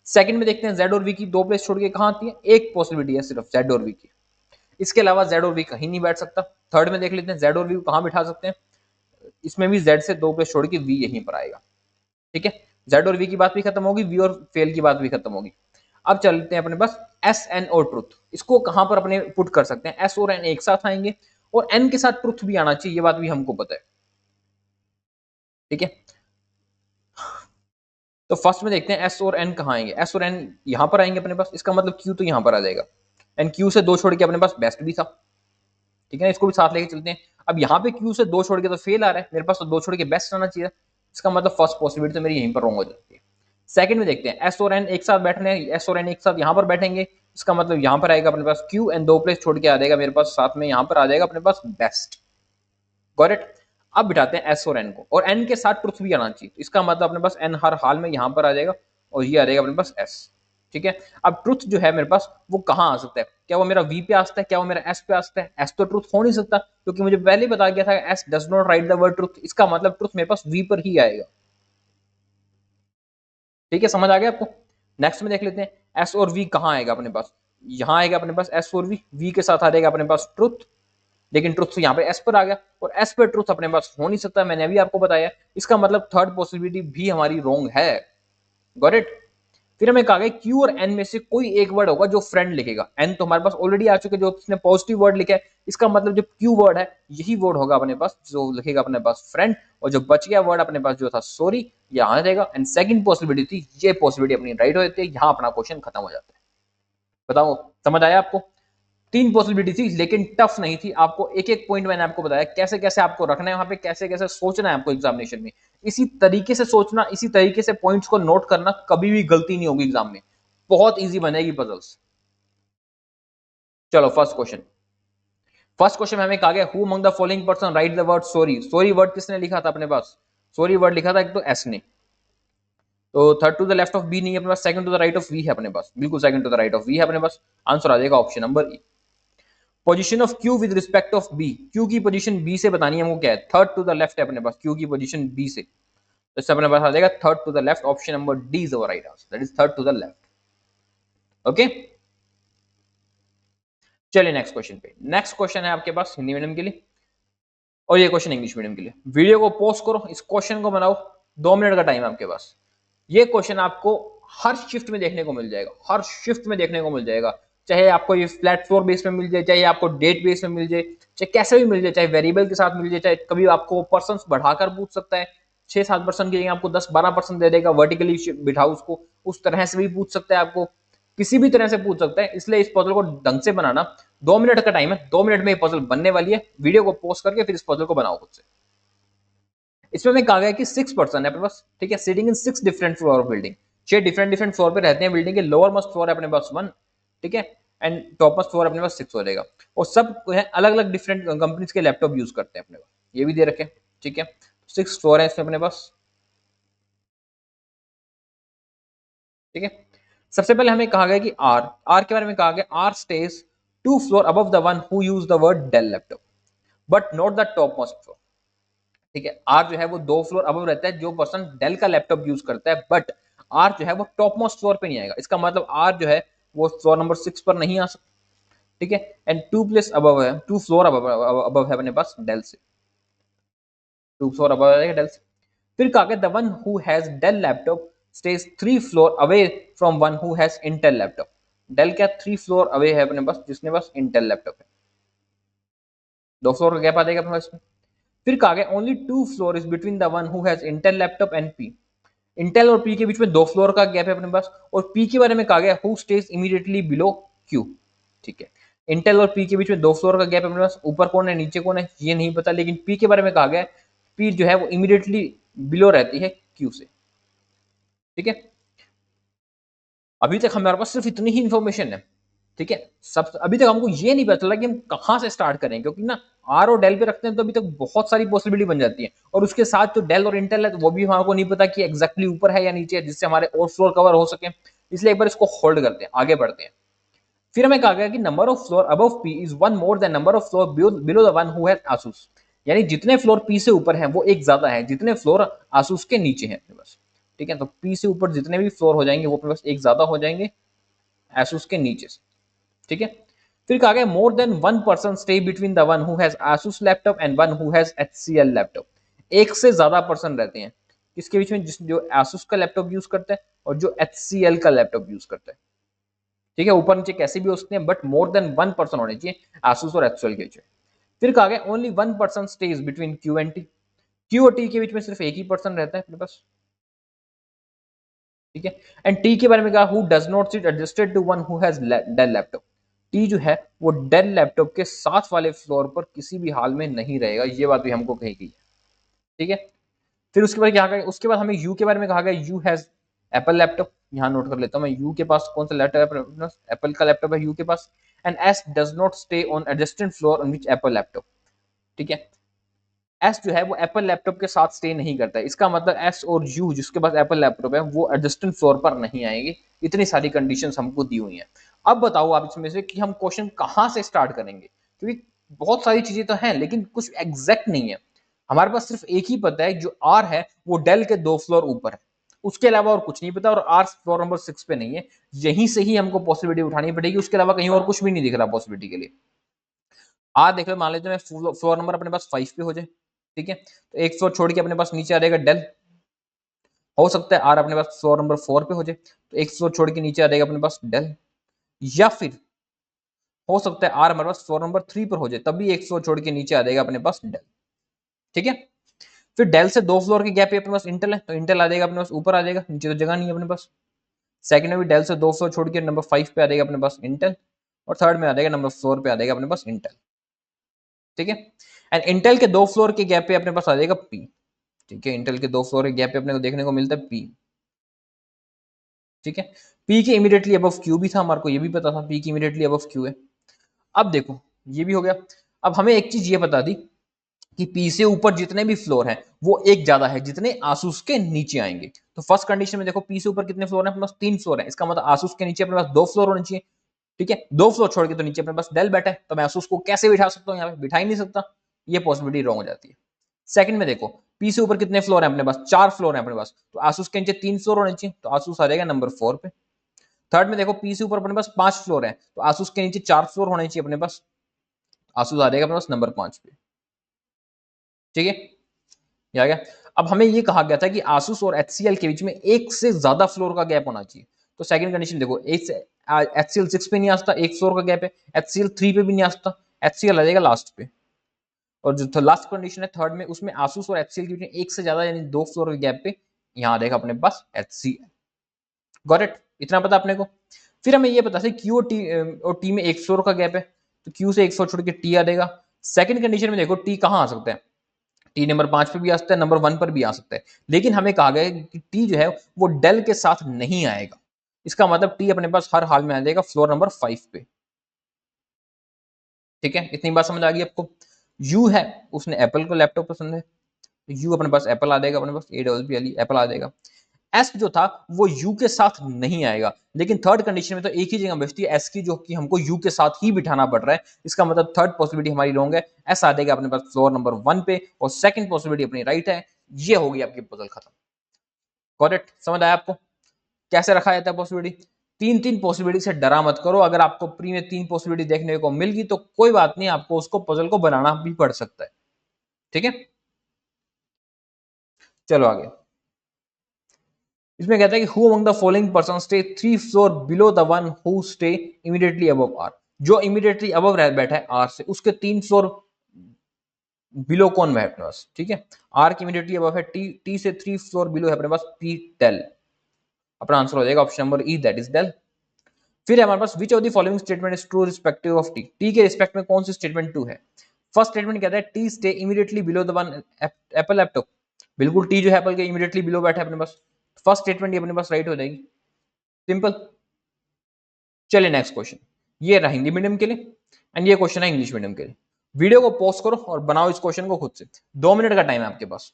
सेकंड में देखते हैं जेड और वी की 2 प्लेस छोड़ के कहां आती है, एक पॉसिबिलिटी है सिर्फ जेड और वी की, इसके अलावा जेड और वी कहीं नहीं बैठ सकता। थर्ड में देख लेते हैं जेड और वी को कहां बिठा सकते हैं, इसमें भी जेड से 2 प्लेस छोड़ के वी यहीं पर आएगा, ठीक है। जेड और वी की बात भी खत्म होगी, वी और फेल की बात भी खत्म होगी। अब चलते हैं अपने पास एस एन और ट्रुथ, इसको कहां पर अपने पुट कर सकते हैं, एस और एन एक साथ आएंगे और एन के साथ ट्रुथ भी आना चाहिए, ये बात भी हमको पता है, ठीक है। तो फर्स्ट में देखते हैं एस और एन कहां आएंगे, एस और एन यहां पर आएंगे अपने पास, इसका मतलब क्यू तो यहां पर आ जाएगा, एंड क्यू से दो छोड़ के अपने पास बेस्ट भी था, ठीक है, इसको भी साथ लेके चलते हैं। अब यहाँ पे क्यू से दो छोड़ के तो फेल आ रहा है, मेरे पास तो दो छोड़ के बेस्ट आना चाहिए, इसका मतलब फर्स्ट पॉसिबिलिटी तो मेरी यहीं पर रॉन्ग हो जाती है। सेकंड में देखते हैं एस और एन एक साथ बैठने, एस और एन एक साथ यहाँ पर बैठेंगे, इसका मतलब यहाँ पर आएगा अपने पास क्यू एंड दो प्लेस छोड़ के आ जाएगा मेरे पास साथ में, यहाँ पर आ जाएगा अपने पास बेस्ट, गॉट इट। अब बिठाते हैं एस और एन को, और एन के साथ ट्रुथ भी आना चाहिए, तो इसका मतलब अपने पास एन हर हाल में यहाँ पर आ जाएगा और ये आ जाएगा अपने पास एस, ठीक है। अब ट्रुथ जो है मेरे पास वो कहां आ सकता है, क्या वो मेरा वी पे आ सकता है, क्या वो मेरा एस पे आ सकता है, एस तो ट्रुथ हो नहीं सकता क्योंकि मुझे पहले ही बता गया था S does not write the word truth, इसका मतलब ट्रुथ मेरे पास वी पर ही आएगा, ठीक है, समझ आ गया आपको। नेक्स्ट में देख लेते हैं एस और वी कहां आएगा अपने पास, यहां आएगा अपने पास एस और वी के साथ आ जाएगा अपने पास ट्रुथ, लेकिन ट्रुथ तो यहाँ पे एस पर आ गया और एस पर ट्रुथ अपने पास हो नहीं सकता, मैंने अभी आपको बताया, इसका मतलब थर्ड पॉसिबिलिटी भी हमारी रॉन्ग है, गॉट इट। फिर हमें कहा गया क्यू और एन में से कोई एक वर्ड होगा जो फ्रेंड लिखेगा, एन तो हमारे पास ऑलरेडी आ चुके, जो उसने पॉजिटिव वर्ड लिखा है, इसका मतलब जो क्यू वर्ड है यही वर्ड होगा अपने पास जो लिखेगा अपने पास फ्रेंड, और जो बच गया वर्ड अपने पास जो था सॉरी, यहाँ आ जाएगा, एंड सेकंड पॉसिबिलिटी थी, ये पॉसिबिलिटी अपनी राइट हो जाती है, यहाँ अपना क्वेश्चन खत्म हो जाता है। बताओ समझ आया आपको, तीन पॉसिबिलिटी थी लेकिन टफ नहीं थी, आपको एक एक पॉइंट मैंने आपको बताया कैसे कैसे आपको रखना है वहां पे, कैसे कैसे सोचना है आपको एग्जामिनेशन में, इसी तरीके से सोचना, इसी तरीके से पॉइंट्स को नोट करना, कभी भी गलती नहीं होगी एग्जाम में, बहुत इजी बनेगी पजल्स। चलो फर्स्ट क्वेश्चन, फर्स्ट क्वेश्चन में हमें कहा गया who among the following person right the word sorry, sorry word किसने लिखा था अपने पास, सॉरी वर्ड लिखा था एक तो एस ने, तो third to the left of B नहीं है अपने पास, second to the right of V है अपने पास, बिल्कुल second to the right of V है अपने पास, आंसर आ जाएगा option number E. Position of Q with respect of B, Q की पोजीशन बी से बतानी है, वो क्या है, थर्ड टू द लेफ्ट है अपने पास, क्यू की पोजीशन बी से, तो इससे अपने पास आ जाएगा third to the left, option number D is our right answer, that is third to the left, okay. चलिए नेक्स्ट क्वेश्चन पे, नेक्स्ट क्वेश्चन है आपके पास हिंदी मीडियम के लिए और ये क्वेश्चन इंग्लिश मीडियम के लिए, वीडियो को पॉज करो, इस क्वेश्चन को बनाओ, 2 मिनट का टाइम है आपके पास, ये क्वेश्चन आपको हर शिफ्ट में देखने को मिल जाएगा, हर शिफ्ट में देखने को मिल जाएगा, चाहे आपको ये फ्लैट फ्लोर बेस में मिल जाए, चाहे आपको डेट बेस में मिल जाए, चाहे कैसे भी मिल जाए, चाहे वेरिएबल के साथ मिल जाए, चाहे कभी आपको पर्सन बढ़ाकर पूछ सकता है, 6-7% की जगह आपको 10-12% दे देगा, वर्टिकली बिठाओ उसको, उस तरह से भी पूछ सकता है आपको, किसी भी तरह से पूछ सकता है, इसलिए इस पजल को ढंग से बनाना, 2 मिनट का टाइम है, 2 मिनट में ये पजल बनने वाली है, वीडियो को पोस्ट करके फिर इस पजल को बनाओ खुद से। इसमें मैं कहा गया कि 6% है अपने पास, ठीक है, sitting in 6 different floor of building, 6 different different floor पे रहते हैं बिल्डिंग के, लोअर मोस्ट फ्लोर है अपने पास 1, ठीक है, एंड टॉप मोस्ट फ्लोर अपने पास 6 हो जाएगा, और सब है अलग अलग डिफरेंट कंपनीज के लैपटॉप यूज करते हैं अपने पास, ये भी दे रखे, ठीक है, 6 फ्लोर है इसमें अपने पास, ठीक है। सबसे पहले हमें कहा गया कि आर, आर के बारे में कहा गया R stays 2 floor above the one who use the word Dell laptop but not the top most floor, ठीक है, आर जो है वो 2 फ्लोर अबव रहता है जो पर्सन डेल का लैपटॉप यूज करता है, बट आर जो है वो टॉप मोस्ट फ्लोर पे नहीं आएगा, इसका मतलब आर जो है वो फ्लोर नंबर 6 पर नहीं आ सकता, ठीक है, एंड 2 प्लेस अबव है, 2 फ्लोर अबव है अपने पास डेल से, 2 फ्लोर अबव है डेल से। फिर कहा गया the one who has Dell laptop stays 3 floor away from one who has Intel laptop, Dell क्या 3 फ्लोर अवे है अपने पास जिसने पास इंटेल लैपटॉप है, 2 फ्लोर का गैप आ जाएगा अपने पास। फिर कहा गया only 2 floor is between the one who has Intel laptop and P, Intel और पी के बीच में 2 फ्लोर का गैप है अपने पास, और पी के बारे में कहा गया who stays immediately below Q, ठीक है, इंटेल और पी के बीच में 2 फ्लोर का गैप है अपने पास, ऊपर कौन है नीचे कौन है ये नहीं पता, लेकिन पी के बारे में कहा गया पी जो है वो इमीडिएटली बिलो रहती है क्यू से, ठीक है। अभी तक हमारे पास सिर्फ इतनी ही इंफॉर्मेशन है, ठीक है, सब अभी तक हमको ये नहीं पता चला कि हम कहां से स्टार्ट करें, क्योंकि ना आर और डेल पे रखते हैं तो अभी तक बहुत सारी पॉसिबिलिटी बन जाती है, और उसके साथ जो डेल और इंटेल है तो वो भी हमारे नहीं पता कि एग्जैक्टली ऊपर है या नीचे है, जिससे हमारे और फ्लोर कवर हो सके, इसलिए एक बार इसको होल्ड करते हैं, आगे बढ़ते हैं। फिर हमें कहा गया कि number of floor above P is one more than number of floor below the one who has Asus, यानी जितने फ्लोर पी से ऊपर है वो एक ज्यादा है जितने फ्लोर आसूस के नीचे है अपने पास, ठीक है, तो पी से ऊपर जितने भी फ्लोर हो जाएंगे वो अपने पास एक ज्यादा हो जाएंगे आसूस के नीचे से, ठीक है। फिर कहा गया more then 1 person stay between the one who has Asus laptop and one who has HCL laptop, एक से ज्यादा पर्सन रहते हैं किसके बीच में, जिस जो आसूस का लैपटॉप यूज करता है और जो एचसीएल का लैपटॉप यूज करता है, ठीक है, ऊपर नीचे कैसे भी हो सकते हैं, बट मोर देन 1 पर्सन होने चाहिए आसूस और एचसीएल के बीच में। फिर कहा गया only 1 person stage between Q and T, Q और टी के बीच में सिर्फ एक ही पर्सन रहता है अपने पास। ठीक है, एंड टी के बारे में कहा who does not sit adjusted to one who has Dell laptop, T जो है वो डेल लैपटॉप के साथ वाले फ्लोर पर किसी भी हाल में नहीं रहेगा, ये बात भी हमको कही गई है। ठीक है, फिर उसके बाद क्या कहा, उसके बाद हमें यू के बारे में कहा गया यू हैज एप्पल लैपटॉप, यहां नोट कर लेता हूं मैं, यू के पास कौन सा लैपटॉप है, एप्पल का लैपटॉप है यू के पास, and S does not stay on adjacent floor on which Apple laptop. ठीक है, एस जो है वो एप्पल लैपटॉप के साथ स्टे नहीं करता है, इसका मतलब एस और यू जिसके पास एप्पल लैपटॉप है वो एडजस्टेंट फ्लोर पर नहीं आएंगे। इतनी सारी कंडीशंस हमको दी हुई हैं। अब बताओ आप इसमें से कि हम क्वेश्चन कहां से स्टार्ट करेंगे, क्योंकि बहुत सारी चीजें तो हैं लेकिन कुछ एग्जैक्ट नहीं है। हमारे पास सिर्फ एक ही पता है, जो आर है वो डेल के 2 फ्लोर ऊपर है, उसके अलावा और कुछ नहीं पता, और आर फ्लोर नंबर 6 पे नहीं है। यहीं से ही हमको पॉसिबिलिटी उठानी पड़ेगी, उसके अलावा कहीं और कुछ भी नहीं दिख रहा पॉसिबिलिटी के लिए। आर देख लो, मान लेते हैं फ्लोर नंबर अपने पास 5 पे हो जाए। ठीक है, तो एक फ्लोर छोड़ के अपने पास नीचे आ जाएगा डेल, हो सकता है आर अपने पास फ्लोर नंबर 4 पे हो जाए, तो एक फ्लोर छोड़ के नीचे आ जाएगा अपने पास डेल, या फिर हो सकता है आर हमारे पास फ्लोर नंबर 3 पर हो जाए, तब भी एक फ्लोर छोड़ के नीचे आ जाएगा अपने पास डेल। ठीक है, फिर डेल से 2 फ्लोर के गैप पे अपने पास इंटेल है, तो इंटेल आ जाएगा अपने पास, ऊपर आ जाएगा, नीचे तो जगह नहीं है अपने पास। सेकंड में भी डेल से 2 फ्लोर छोड़ के नंबर 5 पे आ जाएगा अपने पास इंटेल, और थर्ड में आ जाएगा नंबर 4 पे आ जाएगा अपने पास इंटेल। ठीक है, एंड इंटेल के 2 फ्लोर के गैप पे अपने पास आ जाएगा पी। ठीक है, इंटेल के 2 फ्लोर के गैप पे अपने को देखने को मिलता है पी। ठीक है, पी के इमीडिएटली अबव क्यू भी था, हमारे को ये भी पता था पी की इमीडिएटली अबव क्यू है। अब देखो ये भी हो गया। अब हमें एक चीज ये बता दी कि पी से ऊपर जितने भी फ्लोर हैं वो एक ज्यादा है जितने आसूस के नीचे आएंगे। तो फर्स्ट कंडीशन में देखो पी से ऊपर कितने फ्लोर हैं, अपने पास 3 फ्लोर है, इसका मतलब आसूस के नीचे अपने पास 2 फ्लोर होने चाहिए। ठीक है, 2 फ्लोर छोड़ के तो नीचे अपने पास डेल बैठा है, तो मैं आसूस को कैसे बिठा सकता हूँ, यहाँ पे बिठा ही नहीं सकता, ये पॉसिबिलिटी रॉन्ग हो जाती है। सेकंड में देखो पी से ऊपर कितने फ्लोर है अपने पास, 4 फ्लोर है अपने पास, तो आसूस के नीचे 3 फ्लोर होने चाहिए, तो आसूस आ जाएगा नंबर 4 पे। थर्ड में देखो पी से ऊपर अपने पास 5 फ्लोर है, तो आसूस के नीचे 4 फ्लोर होने चाहिए अपने पास, आसूस आ जाएगा अपने पास नंबर 5 पे। ठीक है, ये आ गया। अब हमें ये कहा गया था कि आसूस और एचसीएल के बीच में एक से ज्यादा फ्लोर का गैप होना चाहिए, तो सेकंड कंडीशन देखो, एचसीएल 6 पे नहीं आ सकता, 1 फ्लोर का गैप है, एचसीएल 3 पे भी नहीं आ सकता, एचसीएल आ जाएगा लास्ट पे। और जो लास्ट कंडीशन है थर्ड में, उसमें आसूस और एचसीएल के बीच में एक से ज्यादा यानी 2 फ्लोर के गैप पे यहाँ आ जाएगा अपने पास एचसीएल। गॉट इट, इतना पता अपने को। फिर हमें ये पता है क्यू और टी में 1 फ्लोर का गैप है, तो क्यू से 1 फ्लोर छोड़ के टी आ जाएगा। सेकंड कंडीशन में देखो टी कहाँ आ सकता है, टी नंबर 5 पे भी आ सकता है, नंबर 1 पर भी आ सकता है, लेकिन हमें कहा गया है कि टी जो है वो डेल के साथ नहीं आएगा, इसका मतलब टी अपने पास हर हाल में आ जाएगा फ्लोर नंबर 5 पे। ठीक है, इतनी बात समझ आ गई आपको। यू है, उसने एप्पल को लैपटॉप पसंद है, यू अपने पास एप्पल आ जाएगा, अपने पास ए डबल पी वाली एप्पल आ जाएगा। एस जो था वो यू के साथ नहीं आएगा, लेकिन थर्ड कंडीशन में तो एक ही जगह बचती है एस की, जो कि हमको यू के साथ ही बिठाना पड़ रहा है, इसका मतलब थर्ड पॉसिबिलिटी हमारी रॉन्ग है, एस आ जाएगा अपने पास फ्लोर नंबर 1 पे, और सेकंड पॉसिबिलिटी अपनी राइट है। ये होगी आपकी पजल खत्म। गॉट इट, समझ आया आपको कैसे रखा जाता है पॉसिबिलिटी। तीन तीन पॉसिबिलिटी से डरा मत करो, अगर आपको प्री में 3 पॉसिबिलिटी देखने को मिल गई तो कोई बात नहीं, आपको उसको पजल को बनाना भी पड़ सकता है। ठीक है, चलो आगे। इसमें कहता है कि who among the following person stay 3 floor below the one who stay immediately above R, जो इमीडिएटली अबव बैठा है आर से, उसके 3 फ्लोर बिलो कौन है अपने पास। ठीक है, आर की इमीडिएटली अबव है टी, टी से 3 फ्लोर बिलो है अपने पास पी डेल, अपना आंसर हो जाएगा option number E, that is Dell. फिर हमारे पास which of the following statement is true respective of T, T के रिस्पेक्ट में कौन सी स्टेटमेंट ट्रू है। फर्स्ट स्टेटमेंट कहता है T stay immediately below the one Apple laptop, बिल्कुल टी जो है एप्पल के इमीडिएटली बिलो बैठा है अपने पास, फर्स्ट स्टेटमेंट ये अपने पास राइट हो जाएगी, सिंपल। चलिए नेक्स्ट क्वेश्चन, ये रहा हिंदी मीडियम के लिए एंड ये क्वेश्चन है इंग्लिश मीडियम के लिए। वीडियो को पॉज करो और बनाओ इस क्वेश्चन को खुद से, 2 मिनट का टाइम है आपके पास।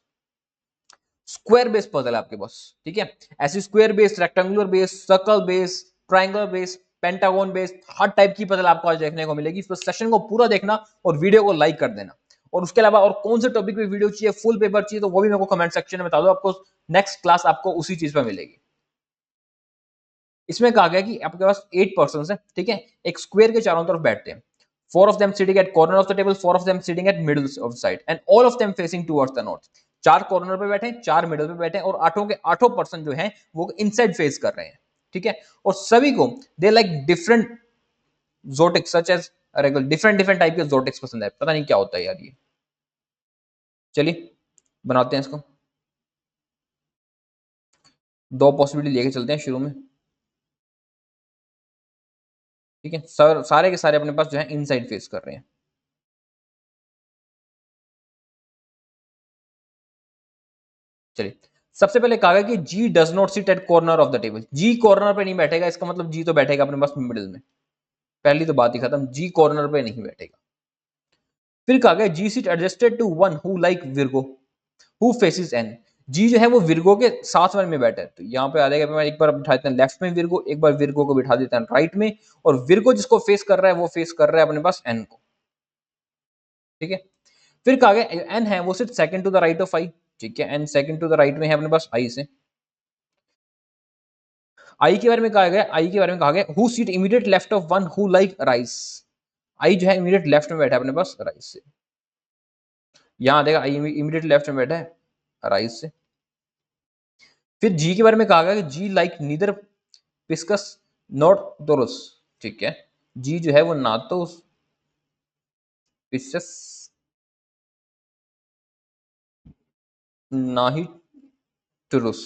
स्क्वायर बेस पजल है आपके पास, ठीक है, ऐसी square base, rectangular base, circle base, triangle base, pentagon base, हर टाइप की पजल आपको आज देखने को मिलेगी। इस सेशन को पूरा देखना और वीडियो को लाइक कर देना, और उसके अलावा और कौन से टॉपिक पे वीडियो चाहिए, फुल पेपर चाहिए, तो वो भी मेरे को कमेंट सेक्शन में बता दो, आपको नेक्स्ट क्लास आपको उसी चीज पर मिलेगी। इसमें कहा गया कि आपके पास 8 पर्सन है, ठीक है, एक स्क्वायर के चारों तरफ बैठते हैं, 4 of them sitting at corner of the table, 4 of them sitting at middle of the side, and all of them facing towards the north। 4 corner पे बैठे हैं, 4 मिडल पे बैठे हैं, और आठों के आठों पर्सन जो हैं वो इनसाइड फेस कर रहे हैं। ठीक है, और सभी को they like different zodiacs such as different different type के जोटिक्स पसंद है। पता नहीं क्या होता है यार ये। चलिए बनाते हैं इसको, दो पॉसिबिलिटी लेके चलते हैं शुरू में। ठीक है, सर सारे के सारे अपने पास जो है इनसाइड फेस कर रहे हैं। चलिए, सबसे पहले कहा गया कि G does not sit at corner of the table. G corner पे नहीं बैठेगा, इसका मतलब जी तो बैठेगा अपने पास मिडिल में। पहली तो बात ही खत्म, जी कॉर्नर पे नहीं बैठेगा। फिर कहा गया G sit adjacent to one who like Virgo who faces N. G जो है वो विर्गो के साथ वाले में बैठा है, तो यहाँ पे आ जाएगा, एक बार बिठा देते हैं लेफ्ट में विर्गो, एक बार विर्गो को बिठा देते हैं राइट में, और विर्गो जिसको फेस कर रहा है वो फेस कर रहा है अपने पास एन को। ठीक है, फिर कहा गया एन है वो सिर्फ second to the right of I. ठीक है, N second to the right में है अपने पास आई से। आई के बारे में कहा गया, आई के बारे में कहा गया who sit immediate left of one who like Aries. I जो है इमीडिएट लेफ्ट में बैठा है अपने पास राइस से। यहां देखा आई इमीडिएट लेफ्ट में बैठा है राइस से। फिर जी के बारे में कहा गया कि जी लाइक नीदर पिस्कस नॉट दोरस। ठीक है, जी जो है वो ना तो पिस्कस ना ही टुरुस।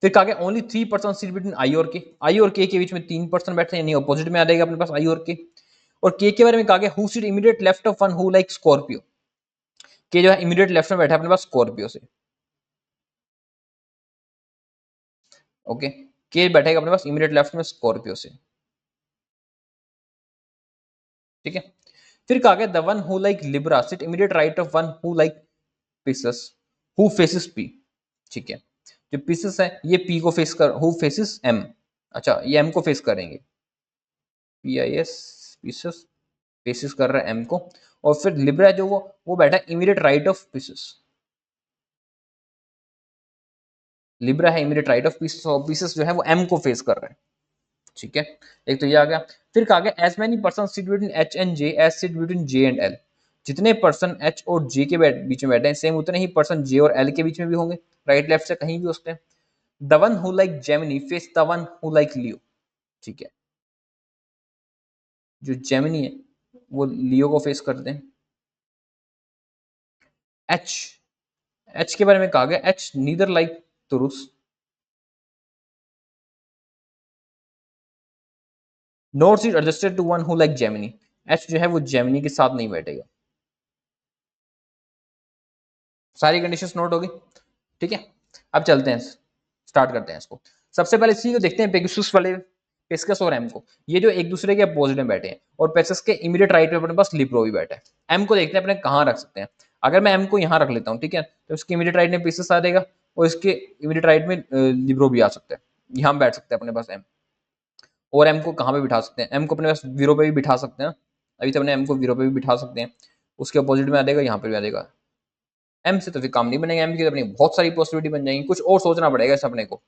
फिर कहा गया ओनली 3% सीट बिटवीन आई और के। आई और के बीच में 3% बैठते हैं, यानी ऑपोजिट में आ जाएगा अपने पास आई और के। और के बारे में कहा गया who sit immediate left of one who like Scorpio. के जो है इमीडिएट लेफ्ट में बैठा है अपने पास स्कॉर्पियो से। ओके, के बैठेगा अपने पास इमीडिएट लेफ्ट में स्कॉर्पियो से। ठीक है, फिर कहा गया the one who like Libra sit immediate right of one who like Pisces who faces P. ठीक है, जो पिसस है ये पी को फेस कर, हु फेसिस एम। अच्छा, ये एम को फेस करेंगे, P I S pieces faces कर रहा है एम को। और फिर लिब्रा जो वो बैठा है immediate right of pieces. Libra है इमीडिएट राइट ऑफ पीसेस, और पीसेस जो है वो एम को फेस कर रहा है। ठीक है, एक तो ये आ गया। फिर कहा गया as many person sit between H and J as sit between J and L. जितने पर्सन एच और जे के बीच में बैठे हैं, सेम उतने ही पर्सन जे और एल के बीच में भी होंगे, राइट लेफ्ट से कहीं भी हो सकते हैं। The one who like Gemini face the one who like Leo. ठीक है, जो जेमिनी है वो लियो को फेस करते हैं। एच एच के बारे में कहा गया H neither like Taurus not sit adjacent to one who like Gemini. H जो है वो जेमिनी के साथ नहीं बैठेगा। सारी कंडीशंस नोट होगी। ठीक है, अब चलते हैं, स्टार्ट करते हैं इसको। सबसे पहले इसी को देखते हैं, पेगासस वाले पेस्कस और एम को। ये जो एक दूसरे के अपोजिट में बैठे हैं, और पेस्कस के इमीडिएट राइट में अपने पास लिप्रो भी बैठा है। एम को देखते हैं अपने कहाँ रख सकते हैं। अगर मैं एम को यहाँ रख लेता हूँ, ठीक है, तो इसके इमीडिएट राइट में पेस्कस आ जाएगा, और इसके इमीडिएट राइट में लिब्रो भी आ सकता है। यहाँ बैठ सकते हैं अपने पास एम। और एम को कहाँ पे बिठा सकते हैं, एम को अपने पास वीरो पे भी बिठा सकते हैं। अभी तो अपने एम को वीरो पे भी बिठा सकते हैं, उसके अपोजिट में आ जाएगा, यहाँ पे भी आ जाएगा। एम से तो फिर काम नहीं बनेगा, एम की तो अपनी बहुत सारी पॉसिबिलिटी बन जाएंगी, कुछ और सोचना पड़ेगा इस अपने को।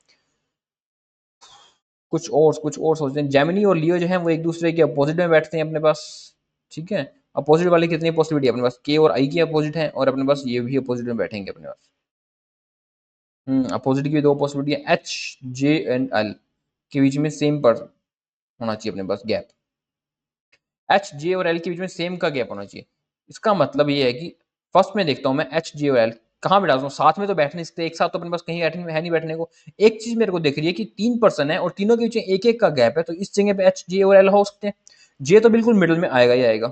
कुछ और सोचते हैं। जेमिनी और लियो जो है वो एक दूसरे के अपोजिट में बैठते हैं अपने पास। ठीक है, अपोजिट वाले कितनी पॉसिबिलिटी है अपने पास, के और आई की अपोजिट है, और अपने पास ये भी अपोजिट में बैठेंगे अपने पास। अपोजिट की दो पॉसिबिलिटी है, एच जे एंड एल के बीच में सेम पर होना चाहिए अपने पास गैप। एच जे और एल के बीच में सेम का गैप होना चाहिए। इसका मतलब ये है कि फर्स्ट में देखता हूँ मैं एच जे और एल कहाँ बैठा हूँ, साथ में तो बैठ नहीं सकते, एक साथ तो अपने पास कहीं बैठने है नहीं बैठने को। एक चीज मेरे को दिख रही है कि 3% है, और तीनों के बीच में एक एक का गैप है, तो इस जगह पे एच जे और एल हो सकते हैं। जे तो बिल्कुल मिडिल में आएगा ही आएगा,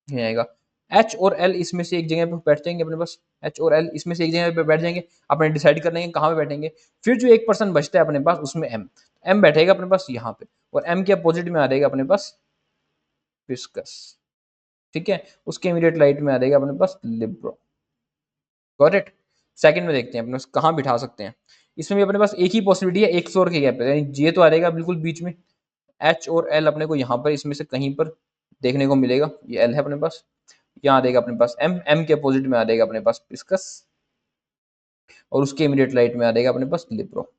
ये आएगा। एच और एल इसमें से एक जगह पे बैठ जाएंगे अपने पास, एच और एल इसमें से एक जगह पे बैठ जाएंगे। अपने डिसाइड कर लेंगे कहाँ पे बैठेंगे। फिर जो 1% बचता है अपने पास, उसमें एम, एम बैठेगा अपने पास यहाँ पे, और एम के अपोजिट में आ जाएगा अपने पास विस्कस। ठीक है, उसके इमीडिएट लाइट में आ जाएगा अपने पास लिब्रो। Got it. सेकंड में देखते हैं अपने पास कहाँ बिठा सकते हैं। इसमें भी अपने पास एक ही पॉसिबिलिटी है, एक फ्लोर के गैप पे, यानी जे तो आ जाएगा बिल्कुल बीच में। एच और एल अपने को यहाँ पर इसमें से कहीं पर देखने को मिलेगा, ये एल है अपने पास। यहाँ आ जाएगा अपने पास एम, एम के अपोजिट में आ जाएगा अपने पास पिस्कस, और उसके इमीडिएट लाइट में आ जाएगा अपने पास लिब्रो।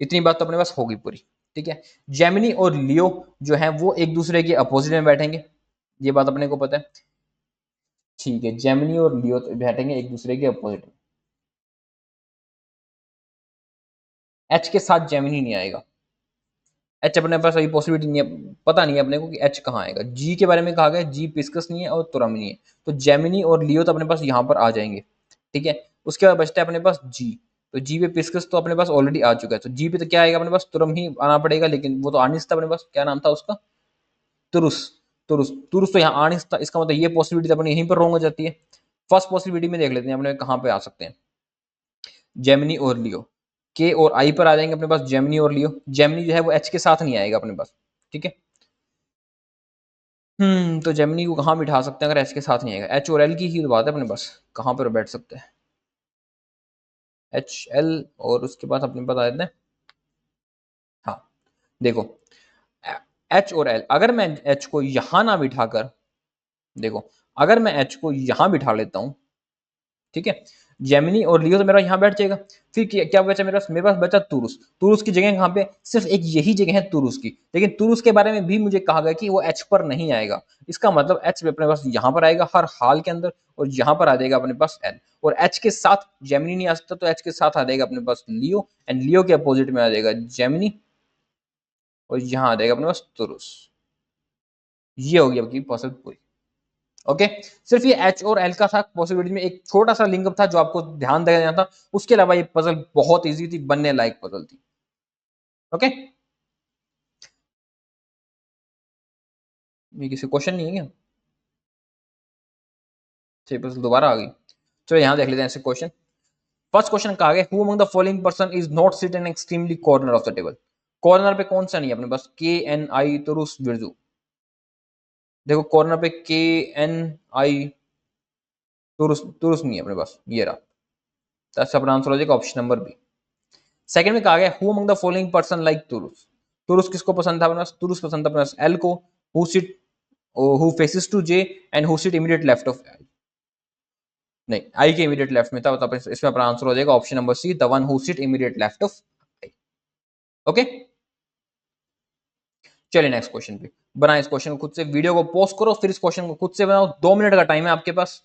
इतनी बात तो अपने पास होगी पूरी। ठीक है, जेमिनी और लियो जो है वो एक दूसरे के अपोजिट में बैठेंगे, ये बात अपने को पता है। ठीक है, जेमिनी और लियो बैठेंगे एक दूसरे के अपोजिट में। एच के साथ जेमिनी नहीं आएगा। एच अपने पास अभी पॉसिबिलिटी नहीं है, पता नहीं है अपने को कि एच कहाँ आएगा। जी के बारे में कहा गया, जी पिस्कस नहीं है और तुरम नहीं है, तो जेमिनी और लियो तो अपने पास यहाँ पर आ जाएंगे। ठीक है, उसके बाद बचता है अपने पास जी। तो जी पे पिस्कस तो अपने पास ऑलरेडी आ चुका है, तो जी पे तो क्या आएगा अपने पास, तुरम ही आना पड़ेगा, लेकिन वो तो आ नहीं सकता अपने पास, क्या नाम था उसका, तुरुस। तुरुस तुरुस तो यहाँ आ नहीं सकता, इसका मतलब ये पॉसिबिलिटी अपनी यहीं पर रॉन्ग हो जाती है। फर्स्ट पॉसिबिलिटी में देख लेते हैं अपने कहाँ पे आ सकते हैं, जेमिनी और लियो। के और आई पर आ जाएंगे अपने पास जेमिनी और लियो। जेमिनी जो है वो एच के साथ नहीं आएगा अपने पास। ठीक है, तो जेमिनी को कहाँ बिठा सकते हैं अगर एच के साथ नहीं आएगा, एच और एल की ही तो बात है अपने पास, कहाँ पर बैठ सकते हैं, एच एल और उसके बाद अपने पास आ जाते हैं। हाँ देखो, एच और एल, अगर मैं एच को यहां ना बिठाकर, देखो अगर मैं एच को यहां बिठा लेता हूं, ठीक है, जेमिनी और लियो तो मेरा यहाँ बैठ जाएगा। फिर क्या बचा मेरे पास बचा तुरुस। तुरुस की जगह कहाँ पे, सिर्फ एक यही जगह है तुरुस की, लेकिन तुरुस के बारे में भी मुझे कहा गया कि वो एच पर नहीं आएगा। इसका मतलब एच अपने पास यहाँ पर आएगा हर हाल के अंदर, और यहाँ पर आ जाएगा अपने पास एल, और एच के साथ जेमिनी नहीं आ सकता, तो एच के साथ आ जाएगा अपने पास लियो, एंड लियो के अपोजिट में आ जाएगा जेमिनी, और यहाँ आ जाएगा अपने पास तुरुस। ये होगी आपकी पॉसिबल पूरी। ओके, सिर्फ ये एच और एल का था पॉसिबिलिटी में, एक छोटा सा लिंकअप था जो आपको ध्यान देना था, उसके अलावा ये पजल बहुत इजी थी, बनने लायक पजल थी। ओके, ये किसी क्वेश्चन नहीं है क्या, छह पजल दोबारा आ गई। चलो यहां देख लेते हैं ऐसे क्वेश्चन। फर्स्ट क्वेश्चन कहा गया, who among the following person is not sit in extremely corner of the table. Corner पे कौन सा नहीं है अपने पास, के एन आई तुरुस बिरजू। देखो कॉर्नर पे के एन आई तुरुस, तुरुस नहीं है अपने पास, ये रहा, तो अच्छा अपना आंसर हो जाएगा ऑप्शन नंबर बी। सेकंड में कहा गया, who among the following person like Taurus. Taurus किसको पसंद था अपने पास, तुरुस पसंद था अपने पास एल को। Who sit, who faces to J, and who sit immediate left of I. नहीं, आई के इमीडिएट लेफ्ट में था, तो इसमें अपना आंसर हो जाएगा option number C, the one who sit immediate left of I. Okay, चलिए नेक्स्ट क्वेश्चन पे बनाए। इस क्वेश्चन को खुद से, वीडियो को पॉज करो, फिर इस क्वेश्चन को खुद से बनाओ। 2 मिनट का टाइम है आपके पास,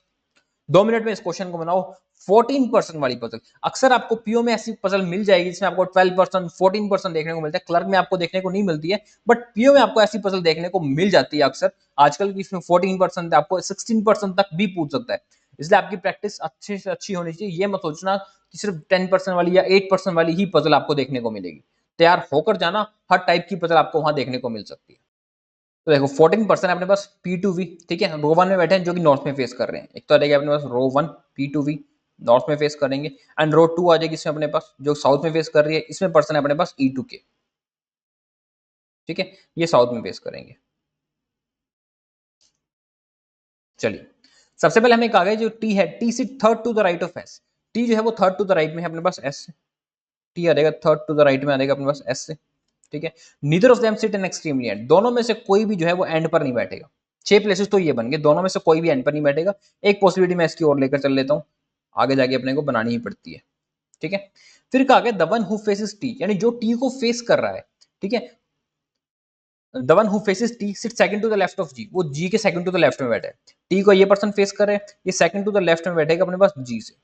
2 मिनट में इस क्वेश्चन को बनाओ। 14% वाली पजल, अक्सर आपको पीओ में ऐसी पजल मिल जाएगी जिसमें आपको 12%, 14% देखने को मिलता है, क्लर्क में आपको देखने को नहीं मिलती है, बट पीओ में आपको ऐसी पजल देखने को मिल जाती है अक्सर। आजकल की इसमें 14%, आपको 16% तक भी पूछ सकता है, इसलिए आपकी प्रैक्टिस अच्छी से अच्छी होनी चाहिए। ये मत सोचना कि सिर्फ 10% वाली या 8% वाली ही पजल आपको देखने को मिलेगी, तैयार होकर जाना, हर टाइप की पजल आपको वहां देखने को मिल सकती है। तो देखो 14% अपने पास P2V, ठीक है, रो 1 में बैठे हैं जो कि नॉर्थ में फेस कर रहे हैं। एक तो आ जाएगा अपने पास रो 1 P2V, नॉर्थ में फेस करेंगे, एंड रो 2 आ जाएगी इसमें अपने पास जो साउथ में फेस कर रही है, इसमें पर्सन है अपने पास E2K। ठीक है, ये साउथ में फेस करेंगे। चलिए, सबसे पहले हमें कहा गया जो टी है, T sit third to the right of S. T जो है वो थर्ड टू द राइट में है अपने पास एस से। टी आ जाएगा थर्ड टू द राइट में, आ जाएगा अपने पास एस से। ठीक है, neither of them sit in extremely and, दोनों में से कोई भी जो है वो एंड पर नहीं बैठेगा। 6 प्लेसेस तो ये बन गए, दोनों में से कोई भी एंड पर नहीं बैठेगा। एक पॉसिबिलिटी मैं इसकी और लेकर चल लेता हूँ, आगे जाके अपने को बनानी ही पड़ती है। ठीक है, फिर कहा गया the one who faces T, यानी जो टी को फेस कर रहा है। ठीक है, the one who faces T sit second to the left of G, वो जी के सेकंड टू द लेफ्ट में बैठा है। टी को ये पर्सन फेस कर रहे हैं, ये सेकंड टू द लेफ्ट में बैठेगा अपने पास जी से।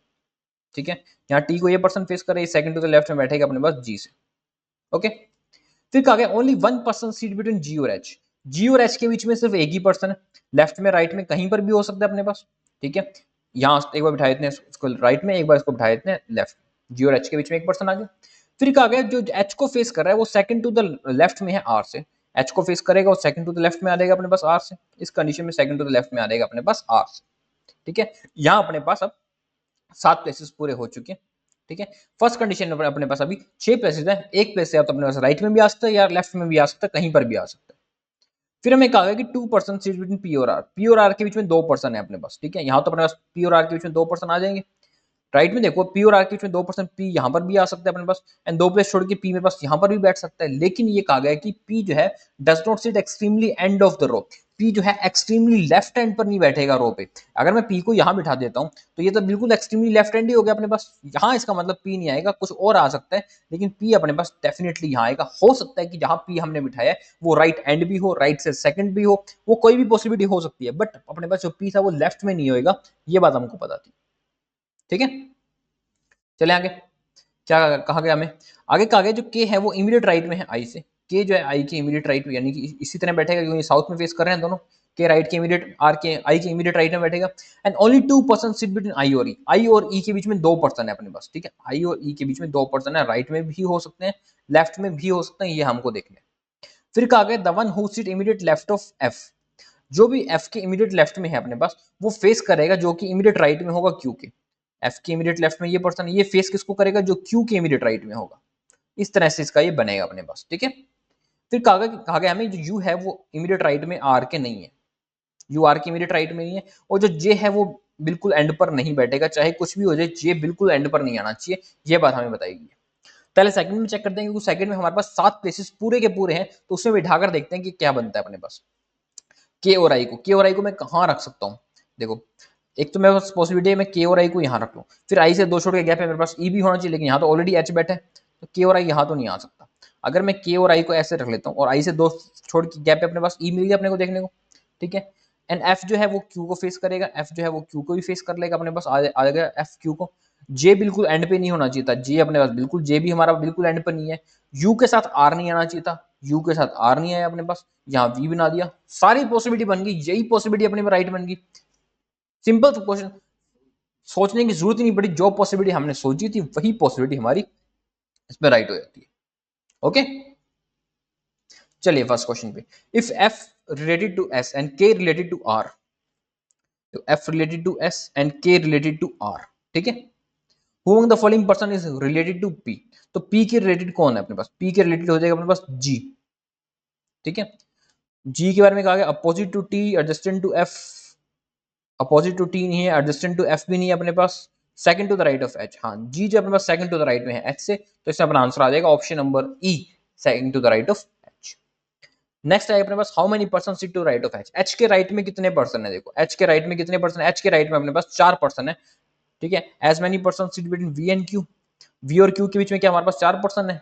ठीक है, यहाँ टी को ये पर्सन फेस कर रहे हैं, सेकंड टू द लेफ्ट में बैठेगा अपने पास जी से। ओके, फिर कहा गया only one person seat between जी और एच। जी और एच के बीच में सिर्फ एक ही पर्सन है, लेफ्ट में राइट में कहीं पर भी हो सकता है अपने पास। ठीक है, यहाँ एक बार बिठा देते हैं इसको राइट में, एक बार इसको बिठा देते हैं लेफ्ट। जी और एच के बीच में एक पर्सन आ गया। फिर कहा गया जो एच को फेस कर रहा है वो सेकंड टू द लेफ्ट में है आर से। एच को फेस करेगा वो सेकंड टू द लेफ्ट में आ जाएगा अपने पास आर से। इस कंडीशन में सेकंड टू द लेफ्ट में आ जाएगा अपने पास आर से। ठीक है, यहाँ अपने पास अब 7 प्लेसेस पूरे हो चुके हैं। ठीक है, फर्स्ट कंडीशन में अपने पास अभी 6 प्लेसेस है, एक प्लेस है तो अपने पास राइट में भी आ सकता है या लेफ्ट में भी आ सकता है, कहीं पर भी आ सकता है। फिर हमें कहा गया कि 2% सीट बिटवीन पी और आर, पी और आर के बीच में 2% है अपने पास। ठीक है, यहाँ तो अपने पास पी और आर के बीच में 2% आ जाएंगे। राइट में देखो पी और आर के बीच में 2%, पी यहाँ पर भी आ सकता है अपने पास, एंड 2 प्लेस छोड़ के पी मेरे पास यहाँ पर भी बैठ सकता है। लेकिन ये कहा गया कि पी जो है does not sit extremely end of the row, P जो है एक्सट्रीमली लेफ्ट एंड पर नहीं बैठेगा रो पे। अगर मैं पी को यहाँ बिठा देता हूँ तो ये तो बिल्कुल एक्सट्रीमली लेफ्ट एंड ही हो गया अपने पास, यहाँ इसका मतलब पी नहीं आएगा, कुछ और आ सकता है, लेकिन पी अपने पास डेफिनेटली यहाँ आएगा। हो सकता है कि जहां पी हमने बिठाया है वो राइट एंड भी हो, राइट से सेकंड भी हो, वो कोई भी पॉसिबिलिटी हो सकती है, बट अपने पास जो पी था वो लेफ्ट में नहीं होएगा, ये बात हमको पता थी। ठीक है, चले आगे। क्या कहा गया हमें, आगे कहा गया जो के है वो इमीडिएट राइट में है आई से, के जो है आई के इमीडिएट राइट में, यानी कि इसी तरह बैठेगा क्योंकि साउथ में फेस कर रहे हैं दोनों, के राइट के इमीडिएट, आर के आई के इमीडिएट राइट में बैठेगा। एंड ओनली 2% सिट बिटवीन आई और ई, आई और ई के बीच में 2% है अपने पास, ठीक है, आई और ई के बीच में 2% है, राइट में भी हो सकते हैं लेफ्ट में भी हो सकते हैं, ये हमको देखना है। फिर कहा गया the one who sit immediate left of F, जो भी एफ के इमीडिएट लेफ्ट में है अपने पास वो फेस करेगा जो कि इमीडिएट राइट में होगा क्यू के, एफ के इमीडिएट लेफ्ट में ये पर्सन, ये फेस किसको करेगा जो क्यू के इमीडिएट राइट में होगा, इस तरह से इसका ये बनेगा अपने पास, ठीक है। फिर कहा गया हमें जो यू है वो इमीडिएट राइट में आर के नहीं है, यू आर के इमीडिएट राइट में नहीं है, और जो जे है वो बिल्कुल एंड पर नहीं बैठेगा, चाहे कुछ भी हो जाए जे बिल्कुल एंड पर नहीं आना चाहिए, ये बात हमें बताएगी। पहले सेकंड में चेक करते हैं क्योंकि सेकंड में हमारे पास 7 प्लेसेस पूरे के पूरे हैं, तो उसमें बिठाकर देखते हैं कि क्या बनता है अपने पास। के और आई को, के और आई को मैं कहाँ रख सकता हूँ, देखो एक तो मेरे पास पॉसिबिलिटी है मैं के और आई को यहाँ रख लूँ, फिर आई से 2 छोड़ के गैप है मेरे पास ई भी होना चाहिए, लेकिन यहाँ तो ऑलरेडी एच बैठा है, तो के और आई यहाँ तो नहीं आ सकता। अगर मैं के और आई को ऐसे रख लेता हूँ और आई से 2 छोड़ के गैप है अपने पास, ई मिल गया अपने को देखने को, ठीक है। एंड एफ जो है वो क्यू को फेस करेगा, एफ जो है वो क्यू को भी फेस कर लेगा अपने पास, आ जाएगा एफ क्यू को। जे बिल्कुल एंड पे नहीं होना चाहिए था, जे अपने पास बिल्कुल, जे भी हमारा बिल्कुल एंड पर नहीं है। यू के साथ आर नहीं आना चाहिए था, यू के साथ आर नहीं आया अपने पास, यहाँ वी बना दिया, सारी पॉसिबिलिटी बन गई, यही पॉसिबिलिटी अपने राइट बन गई। सिंपल क्वेश्चन, सोचने की जरूरत ही नहीं पड़ी, जो पॉसिबिलिटी हमने सोची थी वही पॉसिबिलिटी हमारी इसमें राइट हो जाती है। ओके, चलिए फर्स्ट क्वेश्चन पे, if F related to S and K related to R, तो F related to S and K related to R, ठीक है, who among the following person is related to P, तो P के related कौन है अपने पास, पी के रिलेटेड हो जाएगा अपने पास जी, ठीक है। जी के बारे में कहा गया opposite to T adjacent to F, opposite to T नहीं है, एडजस्टेंट टू एफ भी नहीं है अपने पास, second to the right of H, हाँ जी जो अपने पास सेकंड टू द राइट में है एच से, तो इसमें अपना आंसर आ जाएगा option number E, second to the right of H. Next आएगा अपने पास how many person sit to right of H, H के राइट में कितने पर्सन है, देखो एच के राइट में कितने पर्सन, एच के राइट में अपने पास 4 पर्सन है, ठीक है। As many person sit between V and Q, V और क्यू के बीच में क्या हमारे पास 4 पर्सन है,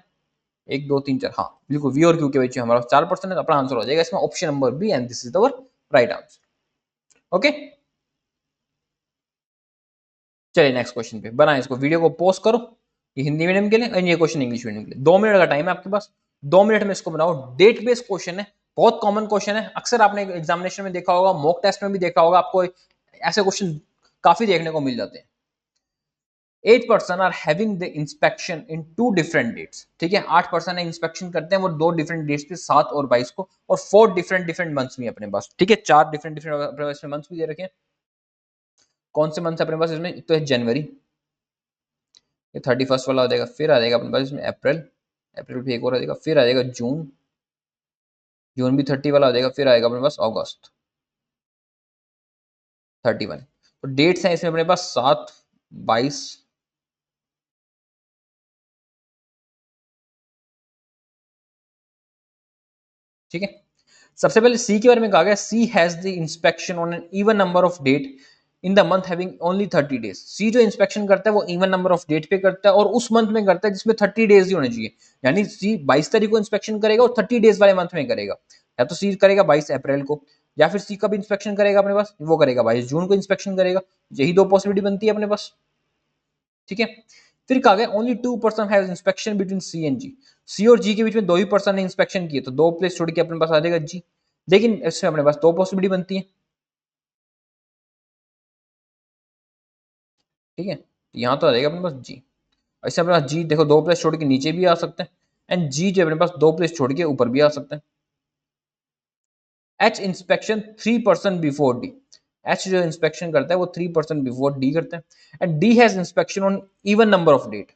1 2 3 4, हाँ बिल्कुल वी और क्यू के बीच में हमारे पास 4 पर्सन है, तो अपना आंसर हो जाएगा इसमें option number B and this is our right answer. Okay, चलिए नेक्स्ट क्वेश्चन पे बनाए, इसको वीडियो को पॉज करो, ये हिंदी मीडियम के लिए और ये क्वेश्चन इंग्लिश मीडियम के लिए, 2 मिनट का टाइम है आपके पास, 2 मिनट में इसको बनाओ। डेट बेस्ड क्वेश्चन है, बहुत कॉमन क्वेश्चन है, अक्सर आपने एग्जामिनेशन में देखा होगा, मॉक टेस्ट में भी देखा होगा, आपको ऐसे क्वेश्चन काफी देखने को मिल जाते हैं। 8 person are having the inspection in 2 different dates, ठीक है, 8 पर्सन है इंस्पेक्शन करते हैं वो 2 डिफरेंट डेट्स पे, 7 और 22 को, और 4 डिफरेंट मंथ्स भी अपने पास, ठीक है, 4 डिफरेंट अपने पास मंथ्स भी दे रखे हैं। कौन से मंथ्स अपने पास इसमें, तो है जनवरी, ये 31 वाला हो जाएगा, फिर आ जाएगा अपने पास इसमें अप्रैल, अप्रैल भी एक और आ जाएगा, फिर आ जाएगा जून, जून भी 30 वाला हो जाएगा, फिर आएगा अपने पास अगस्त 31। तो डेट्स हैं इसमें अपने पास 7 22, ठीक है। सबसे पहले सी के बारे में कहा गया C has the inspection on an even number of date in the month having only 30 days, C जो इंस्पेक्शन करता है वो इवन नंबर ऑफ डेट पे करता है और उस मंथ में करता है जिसमें 30 डेज ही होने चाहिए, यानी सी 22 तारीख को इंस्पेक्शन करेगा और 30 डेज वाले मंथ में करेगा, या तो सी करेगा 22 अप्रैल को, या फिर सी कब इंस्पेक्शन करेगा अपने पास, वो करेगा 22 जून को इंस्पेक्शन करेगा, यही 2 पॉसिबिलिटी बनती है अपने पास, ठीक है। फिर कहा गया only 2 person have inspection between C and G, C और जी के बीच में 2 ही पर्सन ने इंस्पेक्शन किए, तो 2 प्लेस छोड़ के अपने पास आ जाएगा जी, लेकिन इसमें अपने पास 2 पॉसिबिलिटी बनती है, ठीक है, यहाँ तो आ जाएगा अपने पास जी, ऐसे अपने पास जी देखो 2 प्लेस छोड़ के नीचे भी आ सकते हैं, एंड जी जो अपने पास 2 प्लेस छोड़ के ऊपर भी आ सकते हैं। H inspection 3 person before D, H जो इंस्पेक्शन करता है वो 3 पर्सन बिफोर डी करते हैं, and D has inspection on even number of date,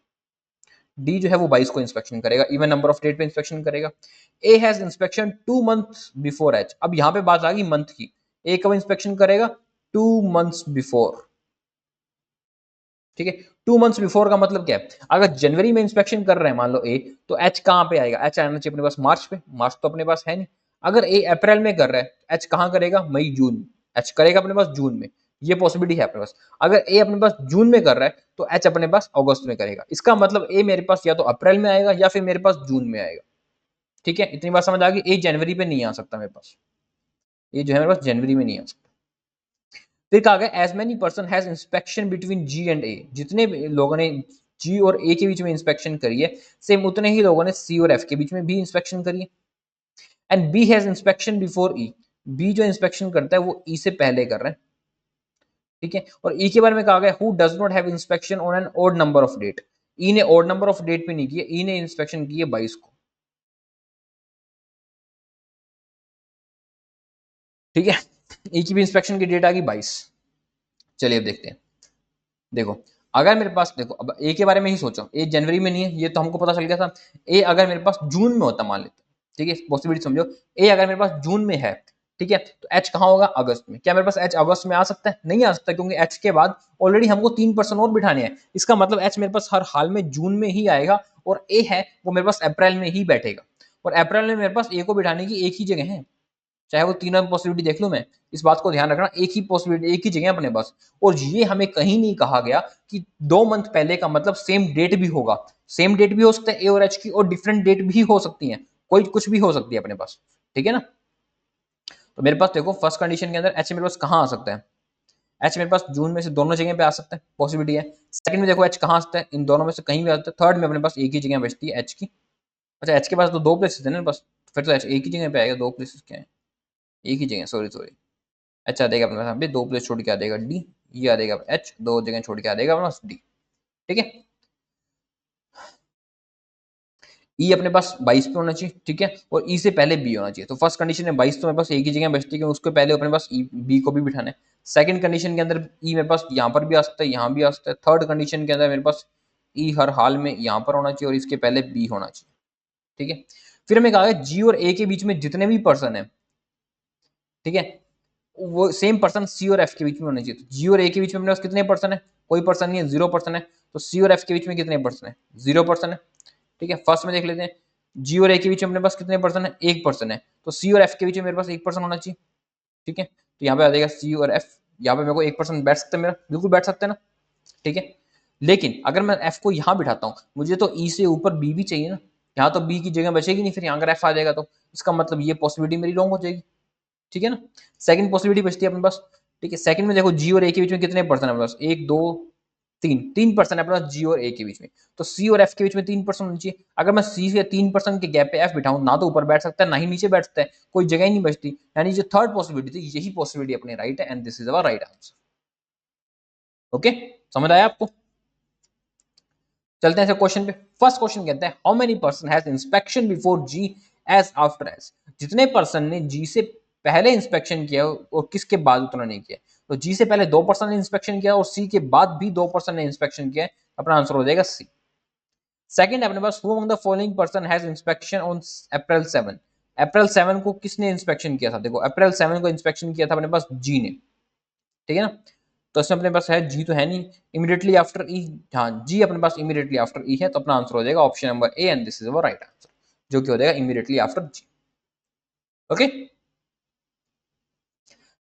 D जो है वो 22 को इंस्पेक्शन करेगा, इवन नंबर ऑफ डेट पे इंस्पेक्शन करेगा। A has inspection 2 months before H, अब यहाँ पे बात आ गई मंथ की, ए कब इंस्पेक्शन करेगा 2 मंथ्स बिफोर, ठीक है। 2 मंथ्स बिफोर का मतलब क्या है, अगर जनवरी में इंस्पेक्शन कर रहे हैं मान लो ए, तो एच कहाँ पे आएगा, एच आना चाहिए अपने पास मार्च पे, मार्च तो अपने पास है नहीं। अगर ए अप्रैल में कर रहा है, एच कहाँ करेगा मई जून, एच करेगा अपने पास जून में, ये पॉसिबिलिटी है अपने पास। अगर ए अपने पास जून में कर रहा है तो एच अपने पास अगस्त में करेगा, इसका मतलब ए मेरे पास या तो अप्रैल में आएगा या फिर मेरे पास जून में आएगा, ठीक है, इतनी बात समझ आ गई। ए जनवरी पे नहीं आ सकता मेरे पास, ये जो है मेरे पास जनवरी में नहीं आ सकता। फिर कहा गया as many person has inspection between G and A, जितने लोगों ने जी और ए के बीच में इंस्पेक्शन करी है, सेम उतने ही लोगों ने सी और एफ के बीच में भी इंस्पेक्शन करी है। And B has inspection before E, B जो इंस्पेक्शन करता है वो ई से पहले कर रहा है, ठीक है। और ई के बारे में कहा गया who does not have inspection on an odd number of date, E ने ओड नंबर ऑफ डेट पे नहीं किया, ई ने इंस्पेक्शन की है 22 को, ठीक है। ई की भी इंस्पेक्शन की डेट आ गई 22। चलिए अब देखते हैं, देखो अगर मेरे पास, देखो अब ए के बारे में ही सोचो, ए जनवरी में नहीं है ये तो हमको पता चल गया था। ए अगर मेरे पास जून में होता मान लेते, ठीक है, पॉसिबिलिटी समझो, ए अगर मेरे पास जून में है, ठीक है, तो एच कहाँ होगा, अगस्त में। क्या मेरे पास एच अगस्त में आ सकता है, नहीं आ सकता, क्योंकि एच के बाद ऑलरेडी हमको 3% और बिठाने हैं। इसका मतलब एच मेरे पास हर हाल में जून में ही आएगा, और ए है वो मेरे पास अप्रैल में ही बैठेगा, और अप्रैल में मेरे पास ए को बिठाने की एक ही जगह है, चाहे वो तीनों पॉसिबिलिटी देख लूं मैं। इस बात को ध्यान रखना, एक ही पॉसिबिलिटी, एक ही जगह अपने पास। और ये हमें कहीं नहीं कहा गया कि 2 मंथ पहले का मतलब सेम डेट भी होगा, सेम डेट भी हो सकता है ए और एच की, और डिफरेंट डेट भी हो सकती है, कोई कुछ भी हो सकती है अपने पास, ठीक है ना। तो मेरे पास देखो फर्स्ट कंडीशन के अंदर एच मेरे पास कहाँ आ सकता है, एच मेरे पास जून में से दोनों जगह पे आ सकता है, पॉसिबिलिटी है। सेकंड में देखो एच कहाँ आ सकता है, इन दोनों में से कहीं भी आ सकता है। थर्ड में अपने पास एक ही जगह बचती है एच की। अच्छा एच के पास तो 2 प्लेसेस है ना बस, फिर तो एच एक ही जगह पे आएगा, 2 प्लेसेस क्या है, एक ही जगह, सॉरी सॉरी। एच आ देगा अपने पास यहाँ पे 2 प्लेस छोड़ के आ देगा डी, ये आ देगा एच, 2 जगह छोड़ के आ देगा अपने पास डी, ठीक है। ई अपने पास 22 पे होना चाहिए, ठीक है, और ई से पहले बी होना चाहिए। तो फर्स्ट कंडीशन में 22 तो मेरे पास एक ही जगह बचती है, उसके पहले अपने पास ई बी को भी बिठाना है। सेकंड कंडीशन के अंदर ई मेरे पास यहाँ पर भी आ सकता है, यहाँ भी आ सकता है। थर्ड कंडीशन के अंदर मेरे पास ई हर हाल में यहाँ पर होना चाहिए और इसके पहले बी होना चाहिए, ठीक है। फिर हमें कहा जी और ए के बीच में जितने भी पर्सन है, ठीक है, वो सेम पर्सन सी और एफ के बीच में होने चाहिए। तो जी और ए के बीच में अपने पास कितने पर्सन है, कोई पर्सन नहीं है, 0 पर्सन है। तो सी और एफ के बीच में कितने पर्सन है, 0 पर्सन है, ठीक है। फर्स्ट में देख लेते हैं, जी और ए के बीच में अपने पास कितने पर्सन है, 1 पर्सन है। तो सी और एफ के बीच में मेरे पास 1 पर्सन होना चाहिए, ठीक है। तो यहाँ पे आ जाएगा सी और एफ, यहाँ पे मेरे को 1 पर्सन बैठ सकता है मेरा, बिल्कुल बैठ सकता है ना, ठीक है। लेकिन अगर मैं एफ को यहाँ बिठाता हूँ, मुझे तो ई से ऊपर बी भी चाहिए ना, यहाँ तो बी की जगह बचेगी नहीं, फिर यहाँ अगर एफ आ जाएगा तो इसका मतलब ये पॉसिबिलिटी मेरी रॉन्ग हो जाएगी, ठीक है ना। सेकंड पॉसिबिलिटी बचती है अपने पास, ठीक है। सेकंड में देखो जी और ए के बीच में कितने पर्सन है अपने पास, 1 2 3 पर्सन है अपने पास जी और ए के बीच में। तो सी और एफ के बीच में 3 पर्सन होनी चाहिए। अगर मैं सी से 3 पर्सन के गैप पे एफ बिठाऊं, ना तो ऊपर बैठ सकता है ना ही नीचे बैठ सकता है, कोई जगह ही नहीं बचती। यानी जो थर्ड पॉसिबिलिटी थी यही पॉसिबिलिटी अपने राइट है, and this is our right answer. Okay, समझ आया आपको। चलते हैं क्वेश्चन पे। फर्स्ट क्वेश्चन कहता है how many person has inspection before G as after H, जितने पर्सन ने जी से पहले इंस्पेक्शन किया और किसके बाद उतना नहीं किया। तो जी से पहले 2 पर्सन ने इंस्पेक्शन किया और सी के बाद भी 2 पर्सन ने इंस्पेक्शन किया, अपना आंसर हो जाएगा सी। सेकंड अपने पास who among the following person has inspection on April 7, April 7 को किसने इंस्पेक्शन किया था, देखो अप्रैल 7 को इंस्पेक्शन किया था अपने पास जी ने, ठीक है ना। तो इसमें अपने पास है जी तो है नहीं, इमीडिएटली आफ्टर ई, हाँ जी अपने पास इमीडिएटली आफ्टर ई है, तो अपना आंसर हो जाएगा option number A, and this is our right answer, जो कि हो जाएगा इमीडिएटली आफ्टर जी। ओके,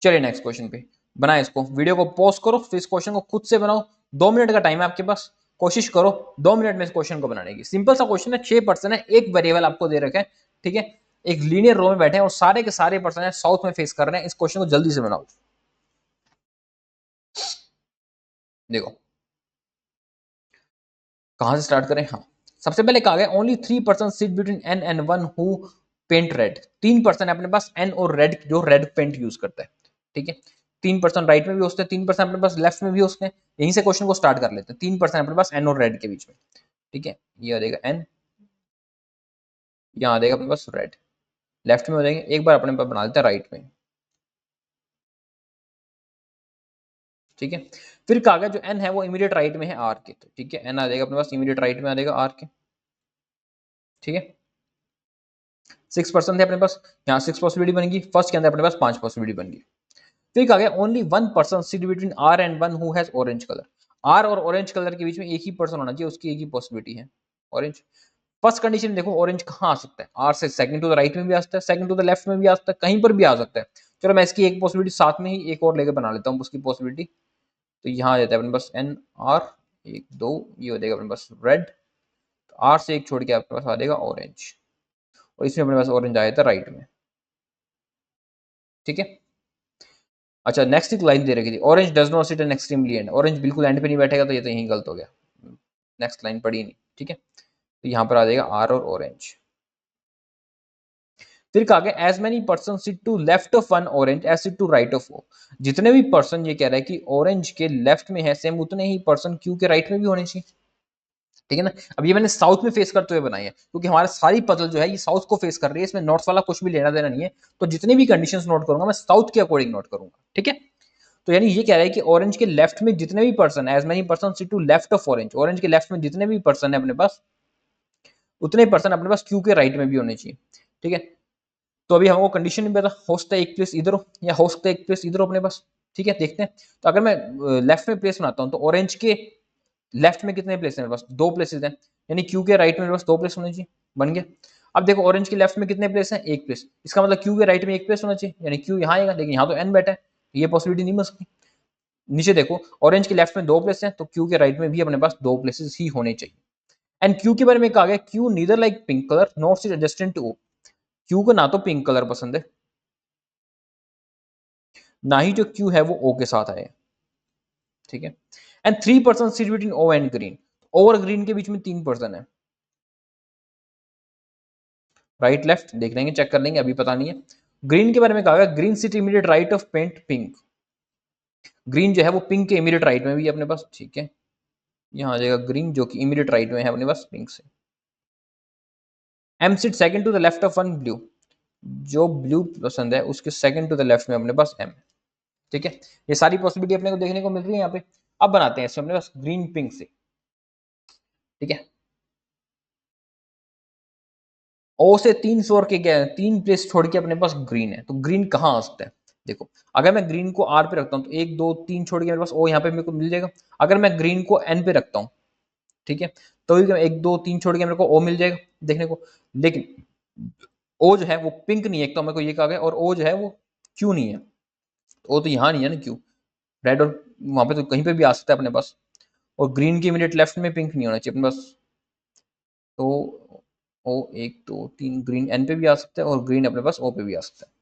चलिए नेक्स्ट क्वेश्चन पे। बनाए इसको, वीडियो को पॉज करो, फिर इस क्वेश्चन को खुद से बनाओ। 2 मिनट का टाइम है आपके पास, कोशिश करो 2 मिनट में इस क्वेश्चन को बनाने की। सिंपल सा क्वेश्चन है, 6 पर्सन है, एक वेरिएबल आपको दे रखा है, ठीक है, एक लीनियर रो में बैठे हैं और सारे के सारे पर्सन है साउथ में फेस कर रहे हैं। इस क्वेश्चन को जल्दी से बनाओ। देखो कहां से स्टार्ट करें, हाँ सबसे पहले कहा गया only 3 person sit between N and one who paint red. 3 person है अपने पास एन और रेड, जो रेड पेंट यूज करता है, ठीक है। 3 पर्सन राइट में भी हो सकते हैं, 3 पर्सन अपने पास लेफ्ट में भी हो सकते हैं। यहीं से क्वेश्चन को स्टार्ट कर लेते हैं। 3 पर्सन अपने पास एन और रेड के बीच में, ठीक है, ये आ जाएगा एन, यहाँ आ जाएगा अपने पास रेड, लेफ्ट में हो जाएंगे। एक बार अपने पास बना लेते हैं राइट में, ठीक है। फिर कहा गया जो एन है वो इमीडिएट राइट में है आर के, तो ठीक है एन आ जाएगा अपने पास इमीडिएट राइट में आ जाएगा आर के, ठीक है। 6 पर्सन थे अपने पास, यहाँ 6 पॉसिबिलिटी बनेगी। फर्स्ट के अंदर अपने पास 5 पॉसिबिलिटी बन गई। फिर कहा गया only 1 person sit between R and one who has orange colour. R और ऑरेंज कलर के बीच में एक ही पर्सन होना चाहिए, उसकी एक ही पॉसिबिलिटी है ऑरेंज। फर्स्ट कंडीशन देखो ऑरेंज कहाँ आ सकता है, आर से सेकंड टू द राइट में भी आ सकता है, सेकंड टू द लेफ्ट में भी आ सकता है, कहीं पर भी आ सकता है। चलो मैं इसकी एक पॉसिबिलिटी साथ में ही एक और लेकर बना लेता हूँ उसकी पॉसिबिलिटी। तो यहाँ आ जाता है अपने पास एन आर, 1 2, ये हो जाएगा अपने पास रेड, तो आर से एक छोड़ के आपके पास आ जाएगा ऑरेंज, और इसमें अपने पास ऑरेंज आया था राइट में, ठीक है। अच्छा नेक्स्ट एक लाइन दे रखी थी, orange does not seat an extremely and, orange बिल्कुल एंड पे नहीं बैठेगा, तो ये तो यही गलत हो गया। नेक्स्ट लाइन पढ़ी नहीं, ठीक है। तो यहाँ पर आ जाएगा आर और ऑरेंज। फिर कहा गया as many person sit to left of one orange as sit to right of O. जितने भी पर्सन, ये कह रहा है कि ऑरेंज के लेफ्ट में है सेम उतने ही पर्सन क्यू के राइट में भी होने चाहिए, ठीक है ना। अब ये मैंने साउथ में फेस करते हुए बनाई है क्योंकि हमारा सारी पजल जो है ये साउथ को फेस कर रही है, इसमें नॉर्थ वाला कुछ भी लेना देना नहीं है। तो जितनी भी कंडीशंस नोट करूंगा मैं साउथ के अकॉर्डिंग नोट करूंगा, ठीक है। तो यानी ये कह रहा है कि ऑरेंज के लेफ्ट में जितने भी person, as many person sit to left of orange, orange के लेफ्ट में जितने भी पर्सन है अपने पास उतने पर्सन अपने पास क्यू के राइट में भी होने चाहिए, ठीक है। तो अभी हमको कंडीशन नहीं पता, हो सकता है एक प्लेस इधर हो या हो सकता है एक प्लेस इधर हो अपने पास, ठीक है। देखते हैं। तो अगर मैं लेफ्ट में प्लेस बनाता हूँ तो ऑरेंज के लेफ्ट में कितने प्लेस है मेरे पास, दो प्लेसेस हैं, यानी क्यू के राइट में मेरे पास दो प्लेस होने चाहिए, बन गया। अब देखो ऑरेंज के लेफ्ट में कितने प्लेस हैं, एक प्लेस, इसका मतलब क्यू के राइट में एक प्लेस होना चाहिए, यानी क्यू यहाँ आएगा, लेकिन यहाँ तो एन बैठा है, ये पॉसिबिलिटी नहीं बन सकती। नीचे देखो ऑरेंज के लेफ्ट में दो प्लेस हैं तो क्यू के राइट में भी अपने पास दो प्लेसेस ही होने चाहिए। एंड क्यू के बारे में कहा गया Q neither like pink colour not sit adjacent to O. Q को ना तो पिंक कलर पसंद है, ना ही जो क्यू है वो ओ के साथ आए, ठीक है। And 3 person sit between O and green, O और ग्रीन के बीच में 3 पर्सन है, राइट लेफ्ट देख लेंगे, चेक कर लेंगे, अभी पता नहीं है। ग्रीन के बारे में कहा गया green sit immediate right of paint pink, green जो है वो पिंक के इमीडिएट राइट में भी है अपने पास, ठीक है। यहाँ आ जाएगा ग्रीन जो कि इमीडिएट राइट में है अपने पास पिंक से। M sit second to the left of one blue, जो ब्लू पसंद है उसके सेकंड टू द लेफ्ट में अपने पास एम, ठीक है। ये सारी पॉसिबिलिटी अपने को देखने को मिल रही है यहाँ पे। अब बनाते हैं इससे अपने पास ग्रीन पिंक से, ठीक है। ओ से 3 के क्या है, 3 प्लेस छोड़ के अपने पास ग्रीन है, तो ग्रीन कहाँ आ सकता है। देखो अगर मैं ग्रीन को आर पे रखता हूँ तो 1 2 3 छोड़ के मेरे पास ओ यहाँ पे मेरे को मिल जाएगा। अगर मैं ग्रीन को एन पे रखता हूँ, ठीक है, तो 1 2 3 छोड़ के मेरे को ओ मिल जाएगा देखने को। लेकिन ओ जो है वो पिंक नहीं है, एक तो मेरे को ये कहा गया, और ओ जो है वो क्यू नहीं है, ओ तो यहाँ नहीं है ना क्यू, रेड और वहां पे तो कहीं पे भी आ सकता है अपने पास। और ग्रीन के इमीडिएट लेफ्ट में पिंक नहीं होना चाहिए अपने पास, तो ओ 1 2 3 ग्रीन एन पे भी आ सकता है और ग्रीन अपने पास ओ पे भी आ सकता है।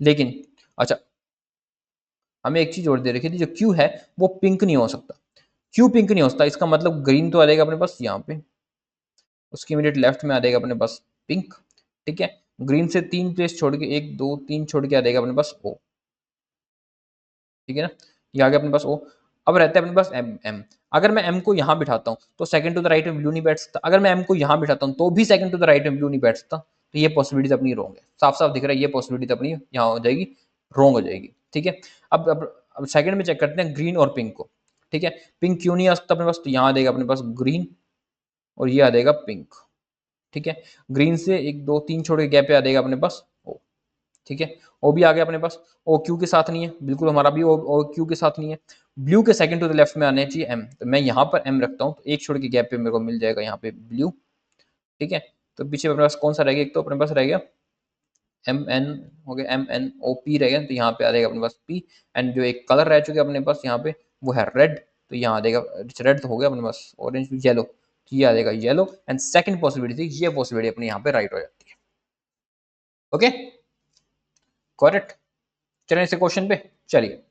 लेकिन अच्छा, हमें एक चीज और दे रखी थी, जो क्यू है वो पिंक नहीं हो सकता। क्यू पिंक नहीं हो सकता, इसका मतलब ग्रीन तो आ जाएगा अपने पास यहाँ पे, उसकी इमीडिएट लेफ्ट में आ जाएगा अपने पास पिंक, ठीक है। ग्रीन से 3 प्लेस छोड़ के 1 2 3 छोड़ के आ जाएगा अपने पास ओ, ठीक है ना। ये आ गया अपने पास ओ। अब रहता है अपने पास एम एम, अगर मैं एम को यहाँ बिठाता हूँ तो सेकंड टू द राइट में ब्लू नहीं बैठ सकता, अगर मैं एम को यहाँ बिठाता हूँ तो भी सेकंड टू द राइट में ब्लू नहीं बैठ सकता। तो ये पॉसिबिलिटी अपनी रॉन्ग है, साफ साफ दिख रहा है, ये पॉसिबिलिटी अपनी यहाँ हो जाएगी, रॉन्ग हो जाएगी, ठीक है। अब सेकंड में चेक करते हैं ग्रीन और पिंक को, ठीक है। पिंक क्यों नहीं आ सकता अपने पास, तो यहाँ आ जाएगा अपने पास ग्रीन और ये आ जाएगा पिंक, ठीक है। ग्रीन से 1 2 3 छोड़ के गैप पे आ जाएगा अपने पास ओ, ठीक है। ओ भी आ गया अपने पास, ओ क्यू के साथ नहीं है, बिल्कुल हमारा भी ओ क्यू के साथ नहीं है। ब्लू के सेकंड टू द लेफ्ट में आने चाहिए एम, तो मैं यहाँ पर एम रखता हूँ, तो एक छोड़ के गैप पे मेरे को मिल जाएगा यहाँ पे ब्लू, ठीक है। तो पीछे अपने पास कौन सा रह गया, एक तो अपने पास रह गया एम एन, हो गया एम एन ओ पी रह गया, तो यहाँ पे आ जाएगा अपने पास पी। एंड जो एक कलर रह चुके अपने पास यहाँ पे वो है रेड, तो यहाँ आ जाएगा रेड, तो हो गया अपने पास ऑरेंज येलो, तो ये आ जाएगा येलो। एंड सेकंड पॉसिबिलिटी, ये पॉसिबिलिटी अपने यहाँ पे राइट हो जाती है, ओके करेक्ट। चलिए इसे क्वेश्चन पे चलिए।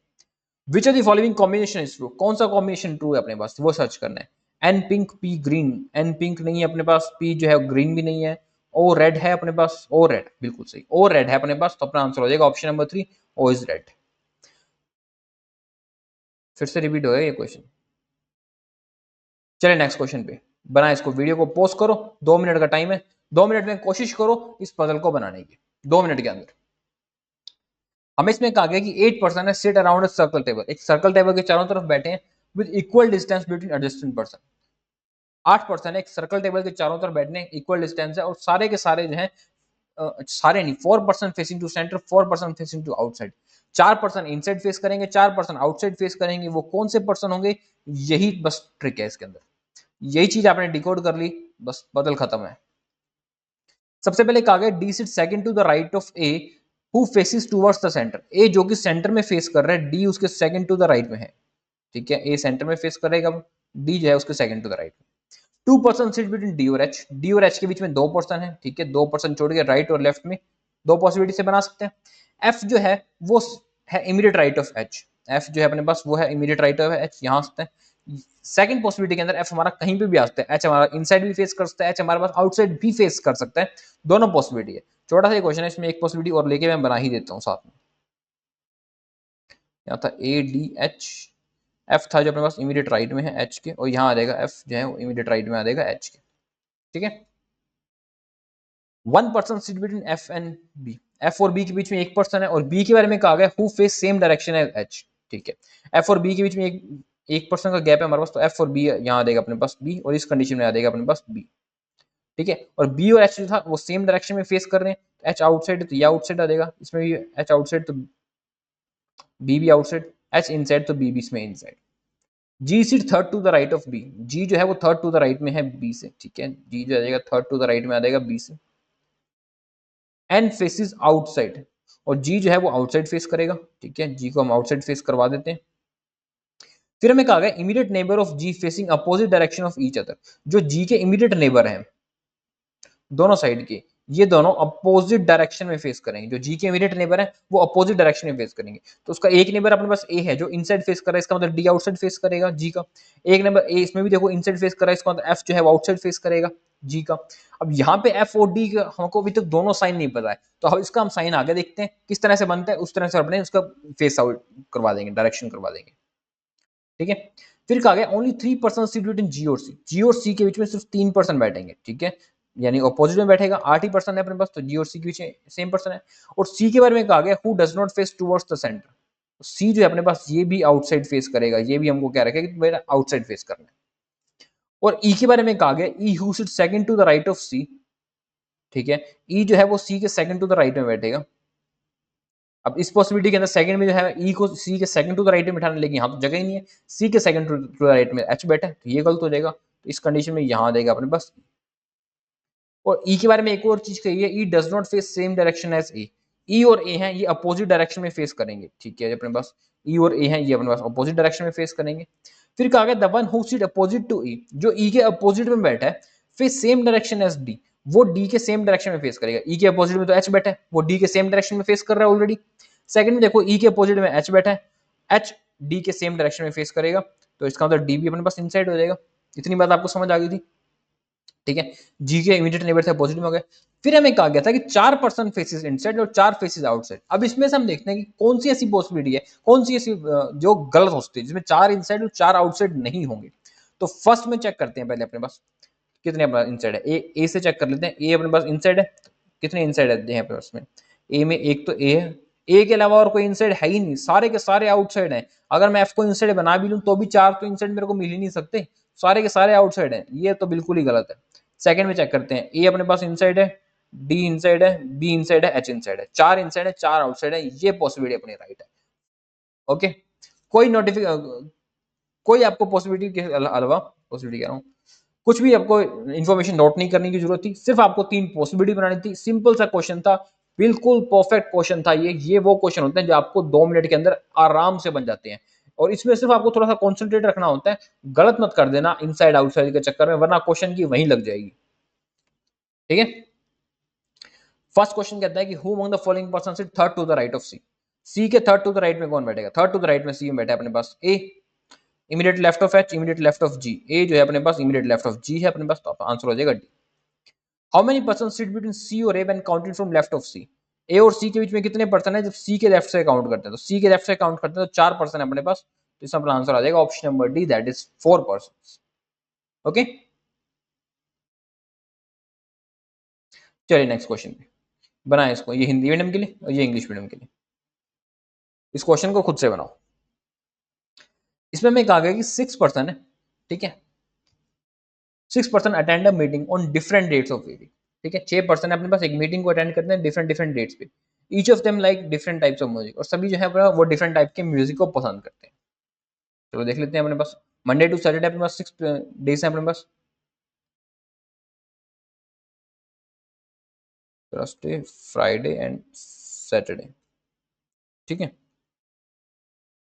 विच of the following combination is true, कौन सा कॉम्बिनेशन ट्रू है अपने पास वो सर्च करना है। N pink P green, N pink नहीं है अपने पास, पी जो है ग्रीन भी नहीं है, ओ रेड है अपने पास, ओ रेड बिल्कुल सही, ओ रेड है अपने पास, तो अपना आंसर हो जाएगा option number 3, O is red. फिर से रिपीट हो गया ये क्वेश्चन। चलिए नेक्स्ट क्वेश्चन पे बना, इसको वीडियो को पॉज करो, 2 मिनट का टाइम है, 2 मिनट में कोशिश करो इस पजल को बनाने की, 2 मिनट के अंदर। हमें इसमें कहा गया कि 8 पर्सन है seat around a circle table, एक सर्कल टेबल के चारों तरफ बैठे हैं with equal distance between adjacent person. 8 person है एक सर्कल टेबल के चारों तरफ बैठने, इक्वल डिस्टेंस है, और सारे के सारे जो है सारे नहीं, 4 person facing to centre, 4 person facing to outside. 4 person inside face करेंगे, 4 पर्सन आउटसाइड फेस करेंगे, वो कौन से पर्सन होंगे, यही बस ट्रिक है इसके अंदर, यही चीज आपने डिकोड कर ली, बस बदल खत्म है। सबसे पहले कहा गया D sit second to the right of A who faces towards the centre, A जो कि सेंटर में फेस कर रहा है, डी उसके सेकंड टू द राइट में है, ठीक है। ए सेंटर में फेस करेगा, डी जो है उसके सेकंड टू द राइट में। 2 पर्सन सिट बिटवीन डी और एच, डी और एच के बीच में 2 पर्सन है, ठीक है। 2 पर्सन छोड़ के राइट और लेफ्ट में दो पॉसिबिलिटी से बना सकते हैं। एफ जो है वो है immediate right of H, F जो है अपने पास वो है इमीडिएट राइट ऑफ एच, यहाँ सकते हैं। सेकंड पॉसिबिलिटी के अंदर एफ हमारा कहीं पे भी आ सकता है, एच हमारा इनसाइड भी फेस कर सकता है, एच हमारे पास आउटसाइड भी फेस कर सकता है, दोनों पॉसिबिलिटी है। छोटा सा क्वेश्चन है, इसमें एक पॉसिबिलिटी और लेके मैं बना ही देता हूँ साथ में। यहाँ था ए डी एच, एफ था जो अपने पास इमीडिएट राइट में है एच के, और यहाँ आ जाएगा एफ जो है वो इमीडिएट राइट में आ जाएगा एच के, ठीक है। One person sit between F and B, F और बी के बीच में एक पर्सन है, और बी के बारे में कहा गया who face same direction as H, ठीक है। एफ और बी के बीच में एक पर्सन का गैप है हमारे पास, तो एफ और बी यहाँ आ जाएगा अपने पास बी, और इस कंडीशन में आ जाएगा अपने पास बी, ठीक है। और बी और एच जो था वो सेम डायरेक्शन में फेस कर रहे हैं, एच आउटसाइड तो ये आउटसाइड आ जाएगा, इसमें भी एच आउटसाइड तो बी भी आउटसाइड, एच इनसाइड तो बी भी इसमें inside. G sit third to the right of B, G जो है वो थर्ड टू द राइट में है बी से, ठीक है। जी जो आ जाएगा थर्ड टू द राइट में आ जाएगा बी से। एन फेसिस आउटसाइड, और जी जो है वो आउटसाइड फेस करेगा, ठीक है। जी को हम आउटसाइड फेस करवा देते हैं। फिर हमें कहा गया immediate neighbour of G facing opposite direction of each other, जो जी के इमीडिएट नेबर हैं दोनों साइड के, ये दोनों अपोजिट डायरेक्शन में फेस करेंगे। जो जी के इमीडिएट नेबर है वो अपोजिट डायरेक्शन में फेस करेंगे। तो उसका एक नेबर अपने पास ए है जो इनसाइड फेस कर रहा है, इसका मतलब डी आउटसाइड फेस करेगा जी का। एक नंबर ए इसमें भी देखो इनसाइड फेस कर रहा है, इसका मतलब एफ जो है वो आउटसाइड फेस करेगा जी का। अब यहाँ पे एफ और डी का हमको अभी तक दोनों साइन नहीं पता है, तो हम इसका हम साइन आगे देखते हैं किस तरह से बनता है, उस तरह से अपने उसका फेस आउट करवा देंगे, डायरेक्शन करवा देंगे, ठीक है। फिर कहा गया ओनली 3% सीट बिटवीन जी और सी, जी और सी के बीच में सिर्फ 3% बैठेंगे, ठीक है। यानी ऑपोजिट में बैठेगा, 8% है अपने पास, तो जी और सी के बीच में सेम पर्सन है। और सी के बारे में कहा गया who does not face towards the centre, C जो है अपने पास ये भी आउटसाइड फेस करेगा, ये भी हमको क्या रखेगा कि मेरा आउटसाइड फेस करना है। और ई के बारे में कहा गया E who sit second to the right of C, ठीक है। ई जो है वो सी के सेकंड टू द राइट में बैठेगा। अब इस पॉसिबिलिटी के अंदर सेकंड में जो है ई को सी के सेकंड टू द राइट में बिठाने, लेकिन यहाँ तो जगह ही नहीं है, सी के सेकंड टू द राइट में एच बैठा है, तो ये गलत हो जाएगा। तो इस कंडीशन में यहाँ आ जाएगा अपने पास। और ई के बारे में एक और चीज कही है, E does not face same direction as A, E और ए हैं ये अपोजिट डायरेक्शन में फेस करेंगे, ठीक है। अपने पास ई और ए हैं ये अपने पास अपोजिट डायरेक्शन में फेस करेंगे। फिर कहा गया the one who sit opposite to E, जो ई के अपोजिट में बैठा है face same direction as D, वो डी के सेम डायरेक्शन में फेस करेगा। ई के अपोजिट में तो एच बैठा है, वो डी के सेम डायरेक्शन में फेस कर रहा है ऑलरेडी। सेकंड में देखो ई के अपोजिट में एच बैठा है, एच डी के सेम डायरेक्शन में फेस करेगा, तो इसका मतलब डी भी अपने पास इनसाइड हो जाएगा। इतनी बात आपको समझ आ गई थी, ठीक है। जी के इमीडिएट नेबर से पॉजिटिव हो गए। फिर हमें कहा गया था कि 4% फेसेस इनसाइड और 4 फेसेस आउटसाइड। अब इसमें से हम देखते हैं कि कौन सी ऐसी पॉसिबिलिटी है, कौन सी ऐसी जो गलत हो सकती है, जिसमें 4 इनसाइड और 4 आउटसाइड नहीं होंगे। तो फर्स्ट में चेक करते हैं पहले अपने पास कितने इनसाइड है। ए से चेक कर लेते हैं, ए अपने पास इनसाइड है, कितने इनसाइड है अपने पास में। ए में एक तो ए है, ए के अलावा और कोई इनसाइड है ही नहीं, सारे के सारे आउटसाइड हैं। अगर मैं एफ को इनसाइड बना भी लूं तो भी 4 तो इनसाइड मेरे को मिल ही नहीं सकते, सारे के सारे आउटसाइड हैं, ये तो बिल्कुल ही गलत है। सेकंड में चेक करते हैं, ए अपने पास इनसाइड है, डी इनसाइड है, बी इनसाइड है, एच इनसाइड है, 4 इनसाइड है 4 आउटसाइड है, ये पॉसिबिलिटी अपनी राइट है। ओके, कोई नोटिफिकेशन, कोई आपको पॉसिबिलिटी के अलावा, पॉसिबिलिटी कह रहा हूँ, कुछ भी आपको इन्फॉर्मेशन नोट नहीं करने की जरूरत थी, सिर्फ आपको 3 पॉसिबिलिटी बनानी थी। सिंपल सा क्वेश्चन था, बिल्कुल परफेक्ट क्वेश्चन था ये वो क्वेश्चन होते हैं जो आपको 2 मिनट के अंदर आराम से बन जाते हैं। और इसमें सिर्फ आपको थोड़ा सा कॉन्सेंट्रेट रखना होता है, गलत मत कर देना इनसाइड आउटसाइड के चक्कर में, वरना क्वेश्चन की वहीं लग जाएगी, ठीक है। फर्स्ट क्वेश्चन कहता है कि who among the following person sit third to the right of C, C के थर्ड टू द राइट में कौन बैठेगा, थर्ड टू द राइट में सी में बैठा है अपने पास A, immediate left of H, immediate left of G, A जो है अपने पास इमीडिएट लेफ्ट ऑफ जी है अपने पास, तो आंसर हो जाएगा D. How many person sit between C और A when counted from left of C, A और सी के बीच में कितने पर्सन है जब सी के लेफ्ट से काउंट करते हैं, तो सी के लेफ्ट से काउंट करते हैं तो 4 पर्सन है अपने पास, तो इसका अपना आंसर आ जाएगा option number D, that is 4 person. Okay, चलिए नेक्स्ट क्वेश्चन पे बनाए इसको, ये हिंदी मीडियम के लिए और ये इंग्लिश मीडियम के लिए। इस क्वेश्चन को खुद से बनाओ। इसमें मैं कहा गया कि 6 पर्सन है, ठीक है, 6% attend a meeting on different dates of week, ठीक है। 6 पर्सन अपने पास एक मीटिंग को अटेंड करते हैं डिफरेंट डिफरेंट डेट्स पे। Each of them like different types of music, और सभी जो है वो डिफरेंट टाइप के म्यूजिक को पसंद करते हैं। चलो देख लेते हैं अपने पास, मंडे टू सैटरडे अपने पास 6 डेज है अपने पास, थर्सडे फ्राइडे एंड सैटरडे, ठीक है,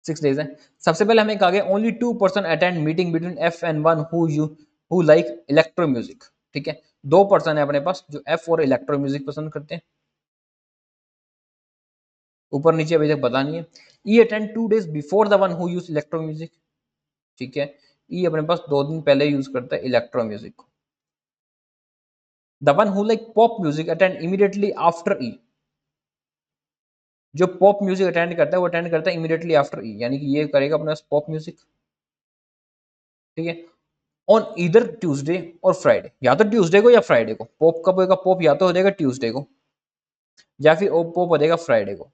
6 डेज है। सबसे पहले हमें कहा गया only 2% attend meeting between F and one who like electro music, ठीक है। 2 पर्सन है अपने पास जो एफ और इलेक्ट्रो म्यूजिक पसंद करते हैं, ऊपर नीचे अभी तक पता नहीं है। E attend 2 days before the one who use electro music, ठीक है। ई अपने पास 2 दिन पहले यूज करता है इलेक्ट्रो म्यूजिक को। The one who like pop music attend immediately after E. जो पॉप म्यूजिक अटेंड करता है वो अटेंड करता है इमीडिएटली आफ्टर ई, यानी कि ये करेगा अपने पास पॉप म्यूजिक, ठीक है। ऑन ईदर ट्यूसडे और फ्राइडे, या तो ट्यूसडे को या फ्राइडे को। पॉप कब होगा? पॉप या तो हो जाएगा ट्यूसडे को या फिर पॉप हो जाएगा फ्राइडे को।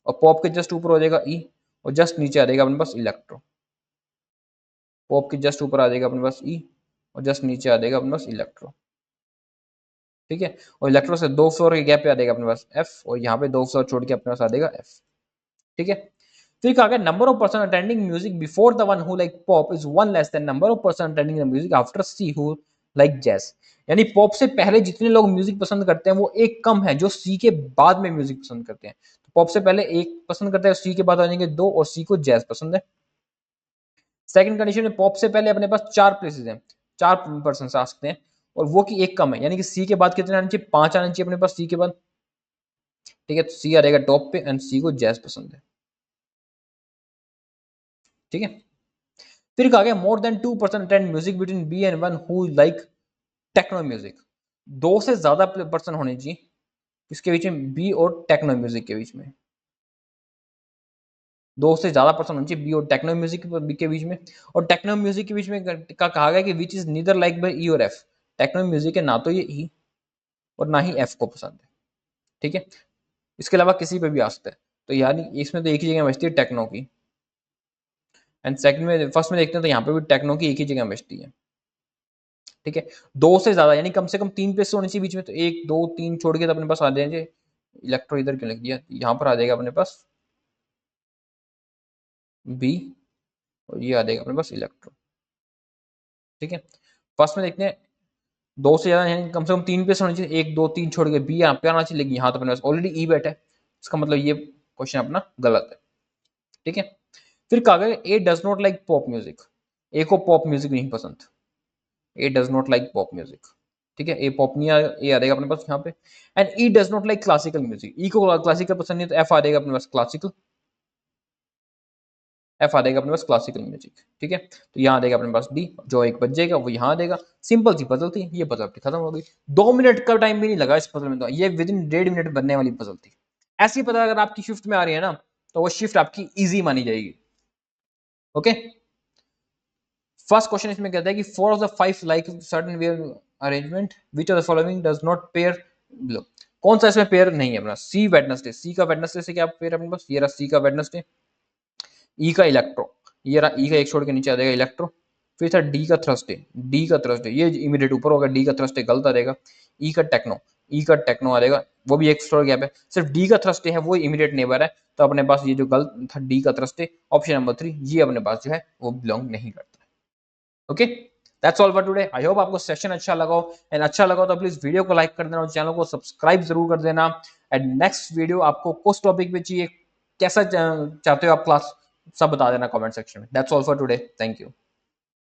और पॉप के जस्ट ऊपर हो जाएगा ई और जस्ट नीचे आ जाएगा अपने पास इलेक्ट्रो। पॉप के जस्ट ऊपर आ जाएगा अपने पास ई और जस्ट नीचे आ जाएगा अपने पास इलेक्ट्रो, ठीक है। और इलेक्ट्रो से 2 फ्लोर के गैप पे आ जाएगा अपने पास एफ, और यहाँ पे 2 फ्लोर छोड़ के अपने पास आ जाएगा एफ, ठीक है। फिर कहा गया number of person attending music before the one who like pop is one less than number of person attending the music after see who like jazz. यानी पॉप से पहले जितने लोग म्यूजिक पसंद करते हैं वो एक कम है जो सी के बाद में म्यूजिक पसंद करते हैं। तो पॉप से पहले एक पसंद करते हैं, सी के बाद आ जाएंगे 2 और सी को जैज पसंद है। सेकंड कंडीशन में पॉप से पहले अपने पास 4 प्लेसेस हैं, 4 पर्सन आ सकते हैं और वो की एक कम है, यानी कि सी के बाद कितने आने चाहिए? 5 आने चाहिए अपने पास सी के बाद, ठीक है। तो सी आ रहेगा टॉप पे एंड सी को जैज पसंद है, ठीक है। फिर कहा गया more than 2% attend music between B and one who like techno music. 2 से ज्यादा पर्सन होने चाहिए इसके बीच में, बी और टेक्नो म्यूजिक के बीच में। 2 से ज्यादा पर्सन होने चाहिए बी और टेक्नो म्यूजिक के बीच में। और टेक्नो म्यूजिक के बीच में का कहा गया कि which is neither like by E और एफ। टेक्नो म्यूजिक है ना तो ये ई और ना ही एफ को पसंद है, ठीक है। इसके अलावा किसी पे भी आ सकता है। तो यानी इसमें तो एक ही जगह बचती है टेक्नो की, एंड सेकंड में फर्स्ट में देखते हैं तो यहाँ पे भी टेक्नो की एक ही जगह बचती है, ठीक है। 2 से ज्यादा यानी कम से कम 3 प्लेस होनी चाहिए बीच में, तो 1 2 3 छोड़ के तो अपने पास आ जाएंगे। इलेक्ट्रो इधर क्यों लिख दिया? यहाँ पर आ जाएगा अपने पास बी और ये आ जाएगा अपने पास इलेक्ट्रो, ठीक है। फर्स्ट में देखते हैं 2 से ज्यादा यानी कम से कम 3 प्लेस होनी चाहिए, 1 2 3 छोड़ के बी यहाँ पे आना चाहिए, लेकिन यहाँ तो अपने पास ऑलरेडी ई बैठा है, इसका मतलब ये क्वेश्चन अपना गलत है, ठीक है। फिर कहा गया A does not like pop music. A को पॉप म्यूजिक नहीं पसंद, A does not like pop music, ठीक है। ए पॉप नहीं ए आ जाएगा अपने पास यहाँ पे। And E does not like classical music. E को क्लासिकल पसंद नहीं तो एफ आ जाएगा अपने पास क्लासिकल, एफ आ जाएगा अपने पास क्लासिकल म्यूजिक, ठीक है। तो यहाँ आ जाएगा अपने पास डी, जो एक बच जाएगा वो यहाँ आ जाएगा। सिंपल सी पजल थी, ये पजल खत्म हो गई। 2 मिनट का टाइम भी नहीं लगा इस पजल में, तो ये विद इन 1.5 मिनट बनने वाली पजल थी। ऐसी पजल अगर आपकी शिफ्ट में आ रही है ना तो वो शिफ्ट आपकी ईजी मानी जाएगी, ओके। फर्स्ट क्वेश्चन इसमें कहता है कि 4 of the 5 like certain where arrangement which of the following does not pair below. कौन सा इसमें पेयर नहीं है अपना? सी वेडनेसडे। सी का वेडनेसडे से क्या पेयर अपने पास? ये रहा सी का वेडनेसडे। ई का इलेक्ट्रो, ये रहा ई का एक छोड़ के नीचे आ जाएगा इलेक्ट्रो। फिर था डी का थर्सडे, डी का थर्सडे ये इमीडिएट ऊपर होगा, डी का थर्सडे गलत आ जाएगा। ई का टेक्नो, ई का टेक्नो आ जाएगा, वो भी एक छोड़ गैप है। सिर्फ डी का थर्सडे है वो इमीडिएट नेबर है, तो अपने पास ये जो गलत था डी का थर्सडे ऑप्शन नंबर 3 ये अपने पास जो है वो बिलोंग नहीं करता। Okay, that's all for today. I hope आपको सेशन अच्छा लगा हो, एंड अच्छा लगा तो प्लीज वीडियो को लाइक कर देना और चैनल को सब्सक्राइब जरूर कर देना। एंड नेक्स्ट वीडियो आपको किस टॉपिक पे चाहिए, कैसा चाहते हो आप क्लास, सब बता देना कमेंट सेक्शन में। That's all for today, thank you.